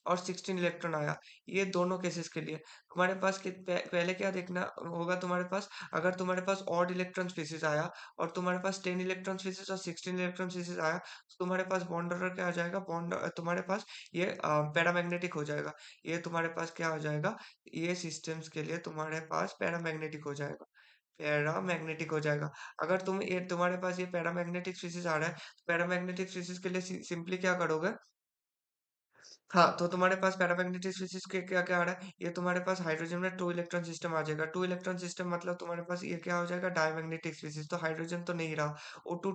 और 16 इलेक्ट्रॉन आया। ये दोनों केसेस के लिए तुम्हारे पास पहले क्या देखना होगा, तुम्हारे पास अगर तुम्हारे पास ऑड इलेक्ट्रॉन स्पीशीज आया, और तुम्हारे पास 10 इलेक्ट्रॉन स्पीशीज और 16 इलेक्ट्रॉन स्पीशीज आया, तो तुम्हारे पास बॉन्ड ऑर्डर क्या आ जाएगा, बॉन्ड तुम्हारे पास ये पैरामैग्नेटिक हो जाएगा। ये तुम्हारे पास क्या हो जाएगा, ये सिस्टम्स के लिए तुम्हारे पास पैरामैग्नेटिक हो जाएगा। पैरामैग्नेटिक हो जाएगा। अगर तुम्हारे पास ये पैरामैग्नेटिक स्पीशीज़ आ रहा है, तो पैरामैग्नेटिक स्पीशीज़ के लिए सिंपली क्या करोगे। हाँ, तो तुम्हारे पास पैरामैग्नेटिक स्पीशीज़ के क्या-क्या आ रहा है, ये तुम्हारे पास हाइड्रोजन में 2 इलेक्ट्रॉन सिस्टम आ जाएगा। 2 इलेक्ट्रॉन सिस्टम मतलब तुम्हारे पास ये क्या हो जाएगा, डायमैग्नेटिक स्पीशीज़। तो हाइड्रोजन तो नहीं रहा, O2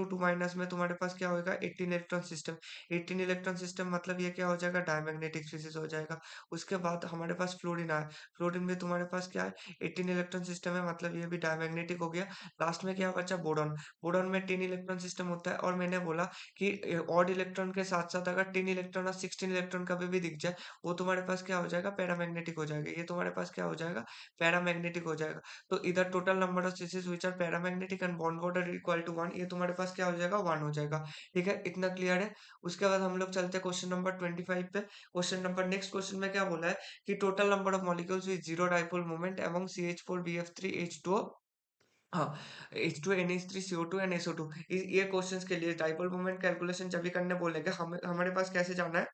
2 में तुम्हारे पास क्या होएगा, 18 इलेक्ट्रॉन सिस्टम। 18 इलेक्ट्रॉन सिस्टम मतलब ये क्या हो जाएगा, डायमैग्नेटिक स्पीशीज़ हो जाएगा। उसके बाद हमारे पास फ्लोरीन आया। फ्लोरीन में तुम्हारे पास क्या है, 18 इलेक्ट्रॉन सिस्टम है, मतलब ये भी डायमैग्नेटिक हो गया। लास्ट में क्या बचा, बोरॉन। बोरॉन में 10 इलेक्ट्रॉन सिस्टम होता है, और मैंने बोला कि ऑड इलेक्ट्रॉन के साथ-साथ अगर 10 इलेक्ट्रॉन और 16 इलेक्ट्रॉन कभी भी दिख जाए, वो तुम्हारे पास क्या हो जाएगा, पैरामैग्नेटिक हो जाएगा। ये तुम्हारे पास क्या हो जाएगा, पैरामैग्नेटिक हो जाएगा। तो इधर total number of species which are paramagnetic and bond order equal to 1, ये तुम्हारे पास क्या हो जाएगा, 1 हो जाएगा। ठीक है, इतना क्लियर है। उसके बाद हम लोग चलते हैं क्वेश्चन नंबर 25 पे। नेक्स्ट क्वेश्चन में क्या बोला है कि total number of molecules with zero dipole moment among CH4BF3 H2O, हाँ, H2 NH3 CO2 and SO2। ये क्वेश्चंस के लिए डाइपोल मोमेंट कैलकुलेशन जब भी करने बोलेंगे, हमारे पास कैसे जाना है,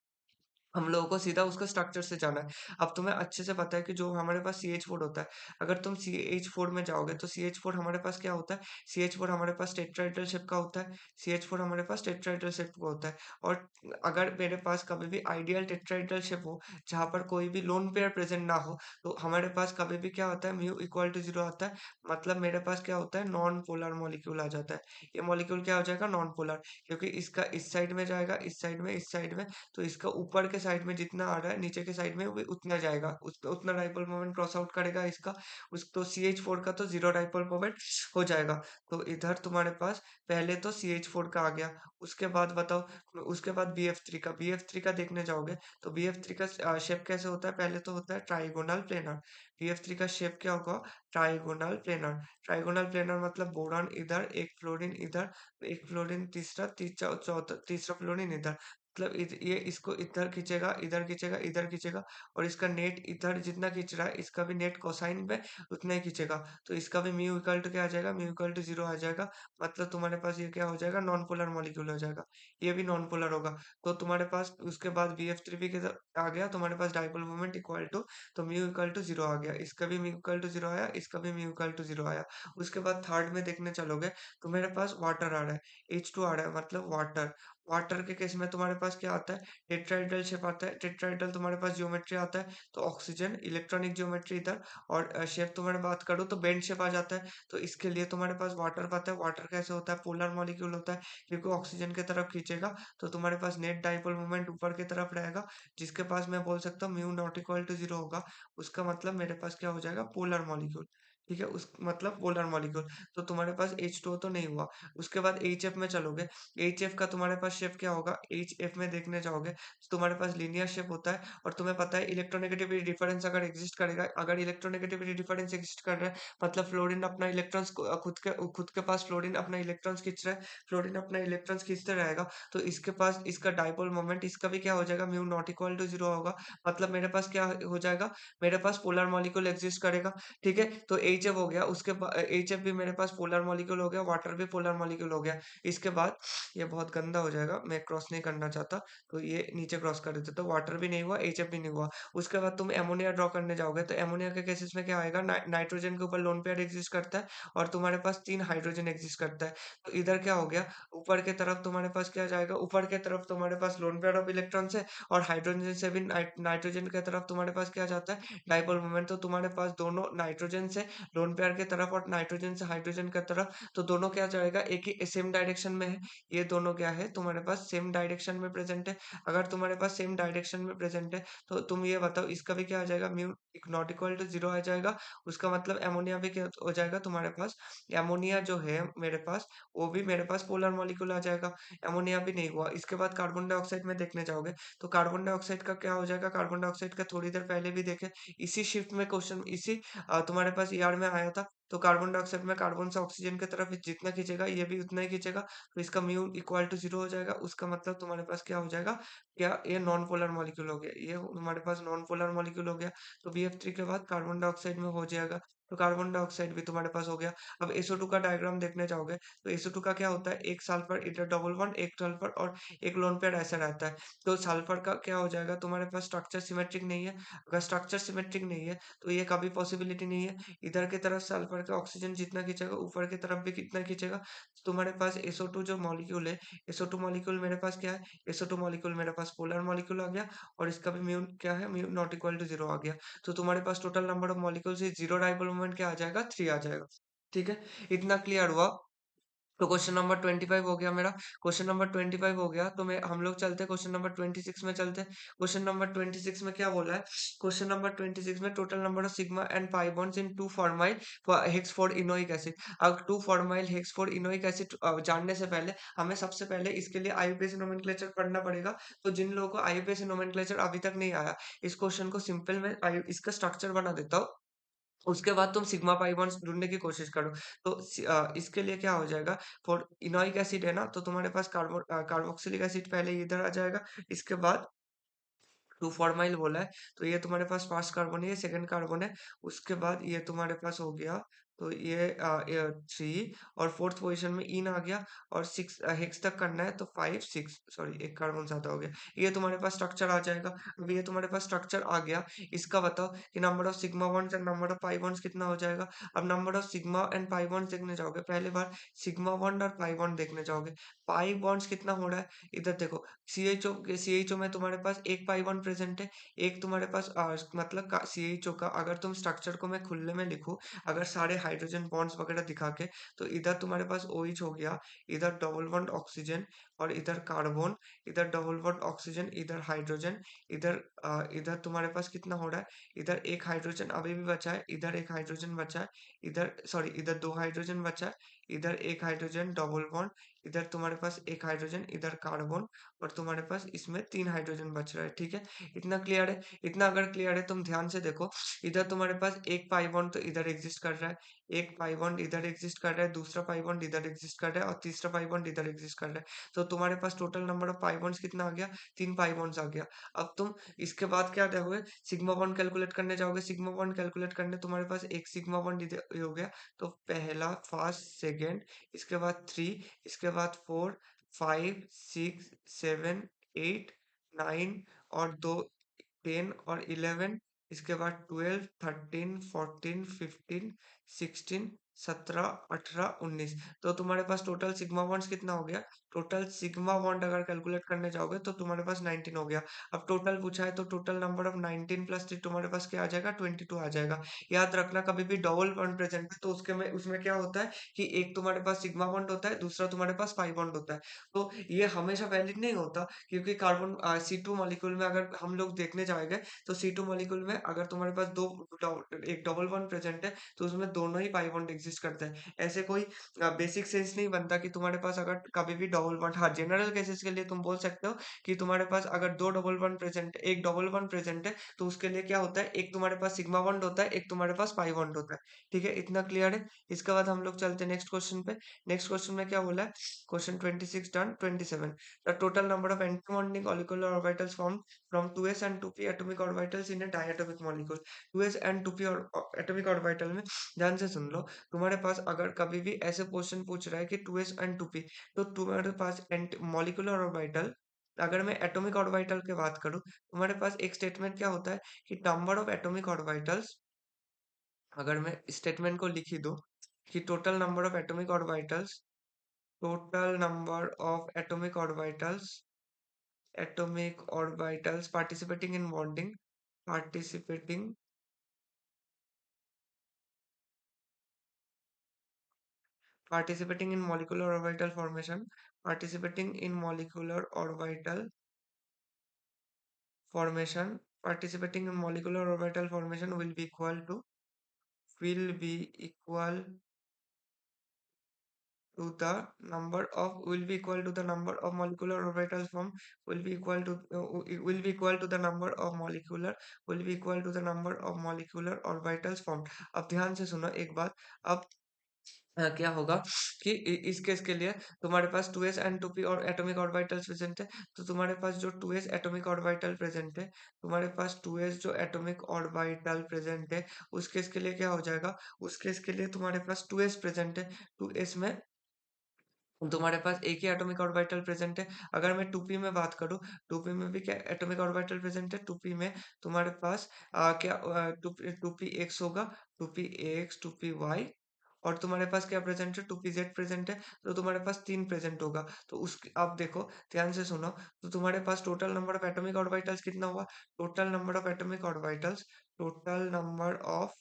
हम लोगों को सीधा उसका स्ट्रक्चर से जाना है। अब तुम्हें अच्छे से पता है कि जो हमारे पास CH4 होता है, अगर तुम CH4 में जाओगे तो CH4 हमारे पास क्या होता है, CH4 हमारे पास टेट्राहेड्रल शेप का होता है। CH4 हमारे पास टेट्राहेड्रल शेप का होता है। और अगर मेरे पास कभी भी आइडियल टेट्राहेड्रल शेप हो, जहाँ पर कोई भी लोन पेयर प्रेजेंट ना हो, तो हमारे पास कभी भी क्या होता है, म्यू इक्वल टू 0 आता है। मतलब मेरे पास क्या होता है, नॉन पोलर मॉलिक्यूल आ जाता है। ये मॉलिक्यूल क्या हो जाएगा, नॉन पोलर, क्योंकि इसका इस साइड में जाएगा, इस साइड में, इस साइड में। तो इसका ऊपर के साइड में जितना आ रहा है, नीचे के साइड में वो उतना जाएगा, उतना डाइपोल मोमेंट क्रॉस आउट करेगा इसका। उस तो CH4 का तो जीरो डाइपोल मोमेंट हो जाएगा। तो इधर तुम्हारे पास पहले तो CH4 का आ गया। उसके बाद बताओ, उसके बाद BF3 का देखने जाओगे, तो BF3 का शेप कैसे होता है, पहले तो होता है ट्राइगोनल प्लेनर। BF3 का शेप क्या होगा, ट्राइगोनल प्लेनर। ट्राइगोनल प्लेनर मतलब बोरॉन इधर, एक फ्लोरीन इधर, एक फ्लोरीन तीसरा, चौथा, तीसरा फ्लोरीन इधर। मतलब ये इसको इधर खींचेगा, इधर खींचेगा, इधर खींचेगा, और इसका नेट इधर जितना खींच रहा है, इसका भी नेट कोसाइन में उतना ही खींचेगा। तो इसका भी म्यू इक्वल टू क्या आ जाएगा, म्यू इक्वल टू 0 आ जाएगा। मतलब तुम्हारे पास ये क्या हो जाएगा, नॉन पोलर मॉलिक्यूल हो जाएगा। ये भी नॉन पोलर होगा। तो तुम्हारे पास उसके बाद BF3 भी आ गया, तुम्हारे पास डाइपोल मोमेंट इक्वल टू, तो म्यू इक्वल टू 0 आ गया। इसका भी म्यू इक्वल टू 0 आया, इसका भी म्यू इक्वल टू 0 आया। उसके बाद थर्ड में देखने चलोगे, तो मेरे पास वाटर आ रहा है, H2 आ रहा है, मतलब वाटर। वाटर के केस में तुम्हारे पास क्या आता है, टेट्राहेड्रल शेप आता है। टेट्राहेड्रल तुम्हारे पास ज्योमेट्री आता है, तो ऑक्सीजन इलेक्ट्रॉनिक ज्योमेट्री इधर। और शेप तुम्हारे बात करूँ तो बेंड शेप आ जाता है। तो इसके लिए तुम्हारे पास वाटर पता है, वाटर कैसे होता है, पोलर मॉलिक्यूल होता है, क्योंकि ऑक्सीजन की तरफ खींचेगा। तो तुम्हारे पास नेट डाइपोल मोमेंट ऊपर की तरफ रहेगा, जिसके पास मैं बोल सकता हूँ म्यू नॉट इक्वल टू 0 होगा। उसका मतलब मेरे पास क्या हो जाएगा, पोलर मॉलिक्यूल। ठीक है, उस मतलब पोलर मॉलिक्यूल। तो तुम्हारे पास H2O तो नहीं हुआ। उसके बाद HF में चलोगे, HF का तुम्हारे पास शेप क्या होगा, HF में देखने जाओगे तो तुम्हारे पास लीनियर शेप होता है। और तुम्हें पता है इलेक्ट्रोनेगेटिविटी डिफरेंस अगर एग्जिस्ट करेगा, अगर इलेक्ट्रोनेगेटिविटी डिफरेंस एग्जिस्ट कर रहा है, मतलब फ्लोरीन अपना इलेक्ट्रॉन्स खुद के पास फ्लोरीन अपना इलेक्ट्रॉन्स खींच रहा है, फ्लोरीन अपना इलेक्ट्रॉन्स खींचते रहेगा, तो इसके पास इसका डाइपोल मोमेंट, इसका भी क्या हो जाएगा, म्यू नॉट इक्वल टू 0 होगा। मतलब मेरे पास क्या हो जाएगा, मेरे पास पोलर मॉलिक्यूल एग्जिस्ट करेगा। ठीक है, तो HF हो गया। उसके बाद HF भी मेरे पास पोलर मॉलिक्यूल हो गया, वाटर भी पोलर मॉलिक्यूल हो गया। इसके बाद ये बहुत गंदा हो जाएगा, मैं क्रॉस नहीं करना चाहता, तो ये नीचे क्रॉस कर देते। तो वाटर भी नहीं हुआ, HF भी नहीं हुआ। उसके बाद तुम एमोनिया ड्रॉ करने जाओगे, तो एमोनिया के केसेस में क्या आएगा, नाइट्रोजन के ऊपर लोन पेयर एग्जिस्ट करता है, और तुम्हारे पास 3 हाइड्रोजन एग्जिस्ट करता है। तो इधर क्या हो गया, ऊपर के तरफ तुम्हारे पास क्या जाएगा, ऊपर के तरफ तुम्हारे पास लोन पेयर ऑफ इलेक्ट्रॉन्स है, और हाइड्रोजन से भी नाइट्रोजन की तरफ तुम्हारे पास क्या जाता है, डाइपोल मोमेंट। तो तुम्हारे पास दोनों नाइट्रोजन से लोन पेयर की तरफ और नाइट्रोजन से हाइड्रोजन की तरफ, तो दोनों क्या जाएगा, एक ही सेम डायरेक्शन में है। ये दोनों क्या है, तुम्हारे पास सेम डायरेक्शन में प्रेजेंट है। अगर तुम्हारे पास सेम डायरेक्शन में प्रेजेंट है, तो तुम ये बताओ, इसका भी क्या आ जाएगा, म्यू नॉट इक्वल टू 0 आ जाएगा। उसका मतलब एमोनिया भी क्या हो जाएगा तुम्हारे पास, एमोनिया जो है मेरे पास, वो भी मेरे पास पोलर मॉलिक्यूल आ जाएगा। एमोनिया भी नहीं हुआ। इसके बाद कार्बन डाइऑक्साइड में देखने जाओगे, तो कार्बन डाइऑक्साइड का क्या हो जाएगा, कार्बन डाइऑक्साइड का थोड़ी देर पहले भी देखे, इसी शिफ्ट में क्वेश्चन, तुम्हारे पास ER में आया था। तो कार्बन डाइऑक्साइड में कार्बन से ऑक्सीजन की तरफ जितना खींचेगा, ये भी उतना ही खींचेगा। तो इसका म्यू इक्वल टू 0 हो जाएगा। उसका मतलब तुम्हारे पास क्या हो जाएगा, क्या ये नॉन पोलर मॉलिक्यूल हो गया, ये तुम्हारे पास नॉन पोलर मॉलिक्यूल हो गया। तो BF3 के बाद कार्बन डाइऑक्साइड में हो जाएगा, तो कार्बन डाइऑक्साइड भी तुम्हारे पास हो गया। अब SO2 का डायग्राम देखने जाओगे तो SO2 का क्या होता है, एक सल्फर इधर डबल बॉन्ड, एक सल्फर और एक लोन पेयर ऐसा रहता है। तो सल्फर का क्या हो जाएगा, तुम्हारे पास स्ट्रक्चर सिमेट्रिक नहीं है। अगर स्ट्रक्चर सिमेट्रिक नहीं है तो ये कभी पॉसिबिलिटी नहीं है। इधर की तरफ सल्फर का ऑक्सीजन जितना खींचेगा ऊपर की तरफ भी कितना खींचेगा। तो तुम्हारे पास SO2 जो मॉलिक्यूल है, SO2 मॉलिक्यूल मेरे पास क्या है, SO2 मॉलिक्यूल मेरे पास पोलर मॉलिक्यूल आ गया और इसका भी म्यू क्या है, म्यू नॉट इक्वल टू 0 आ गया। तो तुम्हारे पास total number of molecules is 0 dipole moment क्या आ जाएगा, 3 आ जाएगा। ठीक है, इतना क्लियर हुआ। तो क्वेश्चन नंबर 25 हो गया मेरा। क्वेश्चन नंबर 25 हो गया तो मैं हम लोग चलते क्वेश्चन नंबर 26 में चलते। क्वेश्चन नंबर 26 में क्या बोला है, क्वेश्चन नंबर 26 में total number of sigma and pi bonds in 2 formyl hex four enoic acid. अब 2 formyl hex four enoic acid जानने से पहले हमें सबसे पहले इसके लिए आईयूपीएसी नोमेनक्लेचर पढ़ना पड़ेगा। तो जिन लोगों को आईयूपीएसी नोमेनक्लेचर अभी तक नहीं आया, इस क्वेश्चन को सिंपल में इसका स्ट्रक्चर बना देता हूँ। उसके बाद तुम सिग्मा पाई बॉन्ड्स ढूँढने की कोशिश करो। तो इसके लिए क्या हो जाएगा, फॉर इनोइक एसिड है ना, तो तुम्हारे पास कार्बोक्सिलिक एसिड पहले इधर आ जाएगा। इसके बाद 2 फॉर्माइल बोला है, तो ये तुम्हारे पास फर्स्ट कार्बन है, ये सेकंड कार्बन है। उसके बाद ये तुम्हारे पास हो गया, तो ये 3 और फोर्थ पोजीशन में इन आ गया और 6 हेक्स तक करना है, तो 5 6 सॉरी एक कार्बन ज्यादा हो गया। ये तुम्हारे पास स्ट्रक्चर आ जाएगा। अब ये तुम्हारे पास स्ट्रक्चर आ गया, इसका बताओ कि number of sigma bonds and number of pi bonds कितना हो जाएगा। अब number of sigma and pi bonds देखने जाओगे, पहले बार सिग्मा बॉन्ड और पाई बॉन्ड देखने जाओगे। पाई बॉन्ड्स कितना हो रहा है, इधर देखो, सीएचओ में तुम्हारे पास एक पाई बॉन्ड प्रेजेंट है, एक तुम्हारे पास मतलब सीएचओ का अगर तुम स्ट्रक्चर को मैं खुले में लिखूं, अगर सारे हाइड्रोजन बॉन्ड्स वगैरह दिखा के, तो इधर तुम्हारे पास OH हो गया, इधर डबल बॉन्ड ऑक्सीजन और इधर कार्बन, इधर डबल बॉन्ड ऑक्सीजन, इधर हाइड्रोजन, इधर तुम्हारे पास कितना हो रहा है, इधर एक हाइड्रोजन अभी भी बचा है, इधर एक हाइड्रोजन बचा है, इधर सॉरी इधर दो हाइड्रोजन बचा है, इधर एक हाइड्रोजन डबल बॉन्ड, इधर तुम्हारे पास एक हाइड्रोजन, इधर कार्बन और तुम्हारे पास इसमें 3 हाइड्रोजन बच रहा है। ठीक है, इतना क्लियर है। इतना अगर क्लियर है, तुम ध्यान से देखो, इधर तुम्हारे पास एक पाई बॉन्ड तो इधर एग्जिस्ट कर रहा है, एक पाई बॉन्ड इधर एग्जिस्ट कर रहा है, दूसरा पाई बॉन्ड इधर एग्जिस्ट कर रहा है और तीसरा पाई बॉन्ड इधर एग्जिस्ट कर रहा है। तो तुम्हारे पास total number of pi bonds कितना आ गया, 3 पाई बॉन्ड्स आ गया। अब तुम इसके बाद क्या देखोगे, सिग्मा बॉन्ड कैलकुलेट करने जाओगे। सिग्मा बॉन्ड कैलकुलेट करने तुम्हारे पास एक सिग्मा बॉन्ड इधर ये हो गया, तो पहला फर्स्ट सेकेंड, इसके बाद 3, इसके बाद 4 5 6 7 8 9 और दो 10 और 11, इसके बाद 12 13 14 15 16 17 18 19। तो तुम्हारे पास टोटल सिग्मा बॉन्ड्स कितना हो गया, टोटल सिग्मा बॉन्ड अगर कैलकुलेट करने जाओगे तो तुम्हारे पास 19 हो गया। अब टोटल पूछा है तो टोटल नंबर ऑफ 19 प्लस 3 तुम्हारे पास क्या आ जाएगा, 22 आ जाएगा। याद रखना, कभी भी डबल बॉन्ड प्रेजेंट है तो उसके में उसमें क्या होता है कि एक तुम्हारे पास सिग्मा बॉन्ड होता है, दूसरा तुम्हारे पास पाई बॉन्ड होता है। तो ये हमेशा वैलिड नहीं होता, क्योंकि कार्बन C2 मॉलिक्यूल में अगर हम लोग देखने जाएंगे तो C2 मॉलिक्यूल में अगर तुम्हारे पास एक डबल बॉन्ड प्रेजेंट है तो उसमें दोनों ही पाई बॉन्ड एग्जिस्ट करते हैं। ऐसे कोई बेसिक सेंस नहीं बनता कि तुम्हारे पास अगर कभी भी डबल बॉन्ड, हाँ जनरल केसेस के लिए तुम बोल सकते हो कि तुम्हारे पास अगर दो डबल बॉन्ड प्रेजेंट एक डबल बॉन्ड प्रेजेंट है तो उसके लिए क्या होता है, एक तुम्हारे पास सिग्मा बॉन्ड होता है, एक तुम्हारे पास पाई बॉन्ड होता है। ठीक है, इतना क्लियर है। इसके बाद हम लोग चलते हैं नेक्स्ट क्वेश्चन पे। नेक्स्ट क्वेश्चन में क्या बोला है, question 26 done. 27, the total number of anti-bonding molecular orbitals formed from 2s and 2p atomic orbitals in a diatomic molecule। 2s and 2p और atomic orbital में ध्यान से सुन लो, तुम्हारे पास अगर कभी भी ऐसे क्वेश्चन पूछ रहा है कि 2s and 2p, तो तुम्हारे पास मॉलिक्यूलर ऑर्बिटल, अगर मैं एटॉमिक ऑर्बिटल की बात करूं, तुम्हारे पास एक स्टेटमेंट क्या होता है कि नंबर ऑफ एटॉमिक ऑर्बिटल्स, अगर मैं स्टेटमेंट को लिख ही दूं कि total number of atomic orbitals, total number of atomic orbitals participating in bonding, participating participating in molecular orbital formation, participating in molecular orbital formation, participating in molecular orbital formation will be equal to the number of molecular orbitals formed, will be equal to the number of molecular will be equal to the number of molecular orbitals formed। अब ध्यान से सुनो एक बात। अब क्या होगा कि इस केस के लिए तुम्हारे पास 2s एंड 2p और एटॉमिक ऑर्बिटल्स प्रेजेंट है। तो तुम्हारे पास जो 2s एटॉमिक ऑर्बिटल प्रेजेंट है, तुम्हारे पास 2s जो एटॉमिक ऑर्बिटल प्रेजेंट है, उस केस के लिए क्या हो जाएगा, उस केस के लिए तुम्हारे पास 2s प्रेजेंट है। 2s में तुम्हारे पास एक ही एटॉमिक ऑर्बिटल प्रेजेंट है। अगर मैं 2p में बात करूं, 2p में भी क्या एटॉमिक ऑर्बिटल प्रेजेंट है, 2p में तुम्हारे पास क्या 2p x होगा, 2p x 2p y, और तुम्हारे पास क्या प्रेजेंट है, 2p z प्रेजेंट है। तो तुम्हारे पास तीन प्रेजेंट होगा। तो उस आप देखो, ध्यान से सुनो। तो तुम्हारे पास total number of atomic orbitals कितना हुआ, total number of atomic orbitals, total number of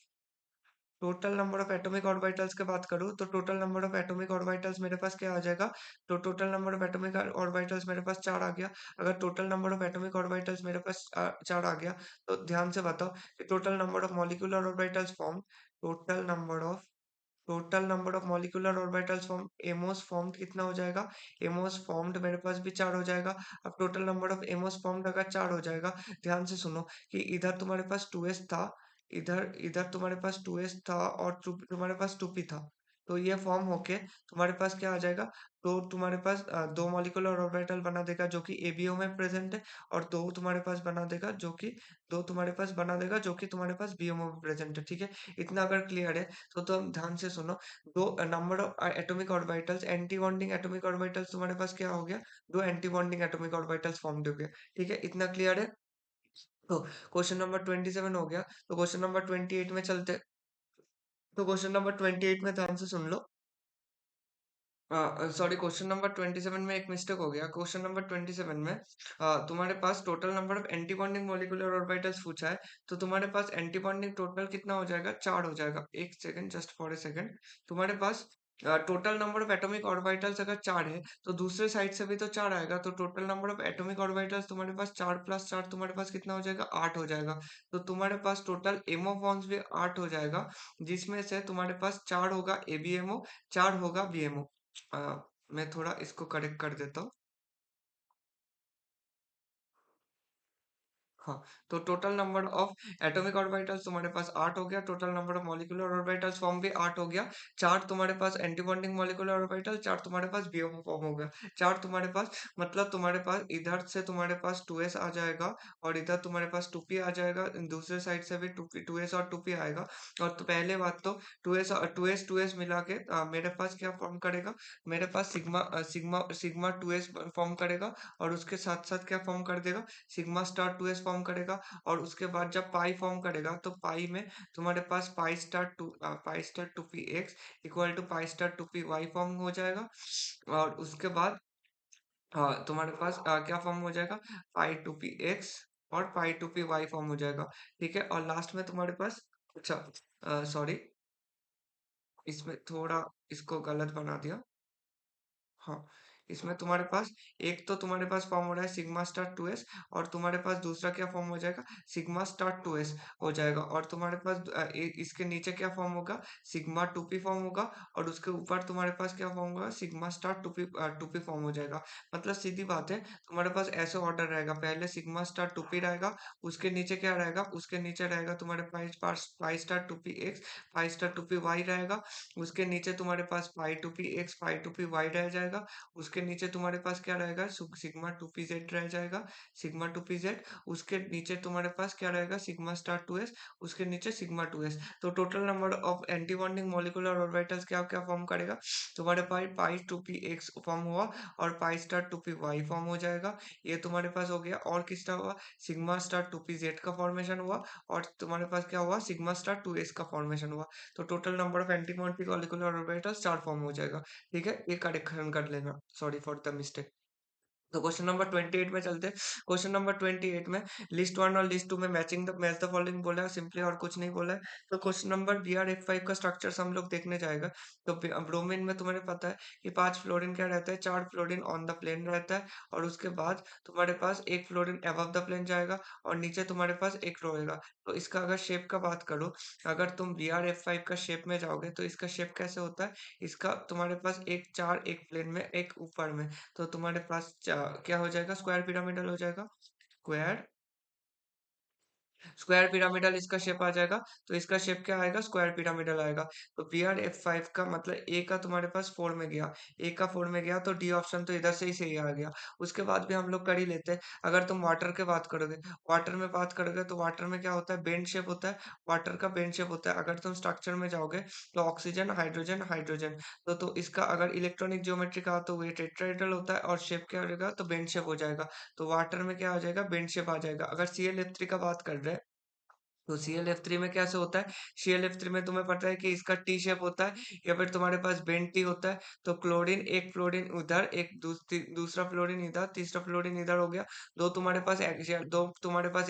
total number of atomic orbitals की बात करूं, तो total number of atomic orbitals मेरे पास क्या आ जाएगा, तो total number of atomic orbitals मेरे पास 4 आ गया। अगर total number of atomic orbitals मेरे पास 4 आ गया, तो ध्यान से बताओ कि total number of molecular orbitals form, total number of total number of molecular orbitals form, Amos formed कितना हो जाएगा, एमोस फॉर्म्ड मेरे पास भी 4 हो जाएगा। अब total number of Amos formed अगर 4 हो जाएगा, ध्यान से सुनो कि इधर तुम्हारे पास 2s था, इधर इधर तुम्हारे पास 2s था, और तुम्हारे पास 2p था। तो ये फॉर्म होके तुम्हारे पास क्या आ जाएगा, तो तुम्हारे पास दो मॉलिक्यूलर ऑर्बिटल बना देगा जो कि एबीओ में प्रेजेंट है, और दो तुम्हारे पास बना देगा जो कि तुम्हारे पास बीओ में प्रेजेंट है। ठीक है, इतना अगर क्लियर है तो हम ध्यान से सुनो। दो number of atomic orbitals, anti bonding atomic orbitals तुम्हारे पास क्या हो गया, दो anti bonding atomic orbitals form हो गया। ठीक है, इतना क्लियर है। तो क्वेश्चन नंबर 27 हो गया। तो क्वेश्चन नंबर 28 में चलते। तो क्वेश्चन नंबर 28 में ध्यान से सुन लो। सॉरी, क्वेश्चन नंबर 27 में एक मिस्टेक हो गया। क्वेश्चन नंबर 27 में तुम्हारे पास total number of anti bonding molecular orbitals पूछा है। तो तुम्हारे पास एंटी बॉन्डिंग टोटल कितना हो जाएगा, 4 हो जाएगा। एक second, just for a second. तुम्हारे पास total number of atomic orbitals अगर 4 है, तो दूसरे साइड से भी तो 4 आएगा। तो total number of atomic orbitals तुम्हारे पास 4 प्लस 4 तुम्हारे पास कितना हो जाएगा, 8 हो जाएगा। तो तुम्हारे पास टोटल एमओ फॉर्म्स भी 8 हो जाएगा, जिसमें से तुम्हारे पास 4 होगा एबीएमओ, 4 होगा बीएमओ। मैं थोड़ा इसको करेक्ट कर देता हूँ। हाँ, तो total number of atomic orbitals तुम्हारे पास 8 हो गया, total number of molecular orbitals form भी 8 हो गया। 4 तुम्हारे पास एंटी बॉन्डिंग मॉलिक्यूलर ऑर्बिटल, 4 तुम्हारे पास बीओ फॉर्म हो गया। 4 तुम्हारे पास, मतलब तुम्हारे पास इधर से तुम्हारे पास 2s आ जाएगा, और इधर तुम्हारे पास 2p आ जाएगा, दूसरे साइड से भी 2s और 2p आएगा। और तो पहले बात तो 2s और 2s मिला के मेरे पास क्या फॉर्म करेगा, मेरे पास सिग्मा 2s फॉर्म करेगा, और उसके साथ साथ क्या फॉर्म कर देगा, सिग्मा स्टार 2s फॉर्म करेगा। और उसके बाद जब पाई फॉर्म करेगा, तो पाई में तुम्हारे पास pi star 2p x equal to pi star 2p y form हो जाएगा। और उसके बाद तुम्हारे पास क्या फॉर्म हो जाएगा, पाई 2p x और पाई 2p y फॉर्म हो जाएगा। ठीक है, और लास्ट में तुम्हारे पास, अच्छा सॉरी, इसमें थोड़ा इसको गलत बना दिया। हाँ, इसमें तुम्हारे पास एक तो तुम्हारे पास फॉर्म हो रहा है सिग्मा स्टार 2s, और तुम्हारे पास दूसरा क्या फॉर्म हो जाएगा, सिग्मा स्टार 2s हो जाएगा। और तुम्हारे पास इसके नीचे क्या फॉर्म होगा, सिग्मा 2p फॉर्म होगा, और उसके ऊपर तुम्हारे पास क्या फॉर्म होगा, सिग्मा स्टार 2p फॉर्म हो जाएगा। मतलब सीधी बात है, तुम्हारे पास ऐसे ऑर्डर रहेगा, पहले सिग्मा स्टार 2p रहेगा, उसके नीचे क्या रहेगा, उसके नीचे रहेगा तुम्हारे पास pi star 2p x, pi star 2p y रहेगा। उसके नीचे तुम्हारे पास पाई 2p x, पाई 2p y रह जाएगा। उसके नीचे तुम्हारे पास क्या रहेगा, सिग्मा 2p z रह जाएगा, सिग्मा 2p z। उसके नीचे तुम्हारे पास क्या रहेगा, सिग्मा स्टार 2s, उसके नीचे सिग्मा 2s। तो total number of anti bonding molecular orbitals क्या क्या फॉर्म करेगा, तुम्हारे पास पाई 2p x फॉर्म हुआ, और पाई स्टार 2p y फॉर्म हो जाएगा। ये तुम्हारे पास हो गया। और किसका हुआ, सिग्मा स्टार 2p z का फॉर्मेशन हुआ, और तुम्हारे पास क्या हुआ, सिग्मा स्टार 2s का फॉर्मेशन हुआ। तो total number of anti bonding molecular orbitals 4 form हो जाएगा। ठीक है, ये करेक्शन कर लेना, सॉरी फॉर द मिस्टेक। तो क्वेश्चन नंबर 28 में चलते हैं। क्वेश्चन नंबर 28 में लिस्ट वन और लिस्ट टू में मैच द फॉलोइंग बोला है सिंपली, और कुछ नहीं बोला है। तो क्वेश्चन नंबर BrF5 का स्ट्रक्चर हम लोग देखने जाएगा। तो ब्रोमीन में तुम्हें पता है कि 5 फ्लोरीन क्या रहता है, 4 फ्लोरीन ऑन द प्लेन रहता है, और उसके बाद तुम्हारे पास एक फ्लोरीन अबव द प्लेन जाएगा, और नीचे तुम्हारे पास एक रहेगा। तो इसका अगर शेप का बात करो, अगर तुम BrF5 का शेप में जाओगे, तो इसका शेप कैसे होता है, इसका तुम्हारे पास एक चार, एक प्लेन में, एक ऊपर में। तो तुम्हारे पास क्या हो जाएगा, स्क्वायर पिरामिडल हो जाएगा, स्क्वायर स्क्वायर पिरामिडल इसका शेप आ जाएगा, तो इसका शेप क्या आएगा? स्क्वायर पिरामिडल आएगा। तो बी आर एफ फाइव का मतलब ए का तुम्हारे पास फोर में गया, ए का फोर में गया तो डी ऑप्शन तो इधर से ही सही आ गया। उसके बाद भी हम लोग कर ही लेते हैं। अगर तुम वाटर के बात करोगे, वाटर में बात करोगे तो वाटर में क्या होता है? बेंड शेप होता है। वाटर का बेंड शेप होता है। अगर तुम स्ट्रक्चर में जाओगे तो ऑक्सीजन, हाइड्रोजन, हाइड्रोजन, तो इसका अगर इलेक्ट्रॉनिक ज्योमेट्री कहा तो ये टेट्राहेड्रल होता है और शेप क्या हो जाएगा? तो बेंड शेप हो जाएगा। तो वाटर में क्या आ जाएगा? बेंड शेप आ जाएगा। अगर ClF3 का बात कर रहे हैं तो ClF3 में कैसे होता है? ClF3 में तुम्हें पता है कि इसका टी शेप होता है या फिर तुम्हारे पास बेंट टी होता है। तो क्लोरीन, एक फ्लोरीन उधर, एक दूसरा फ्लोरीन इधर, तीसरा फ्लोरीन इधर हो गया। दो तुम्हारे पास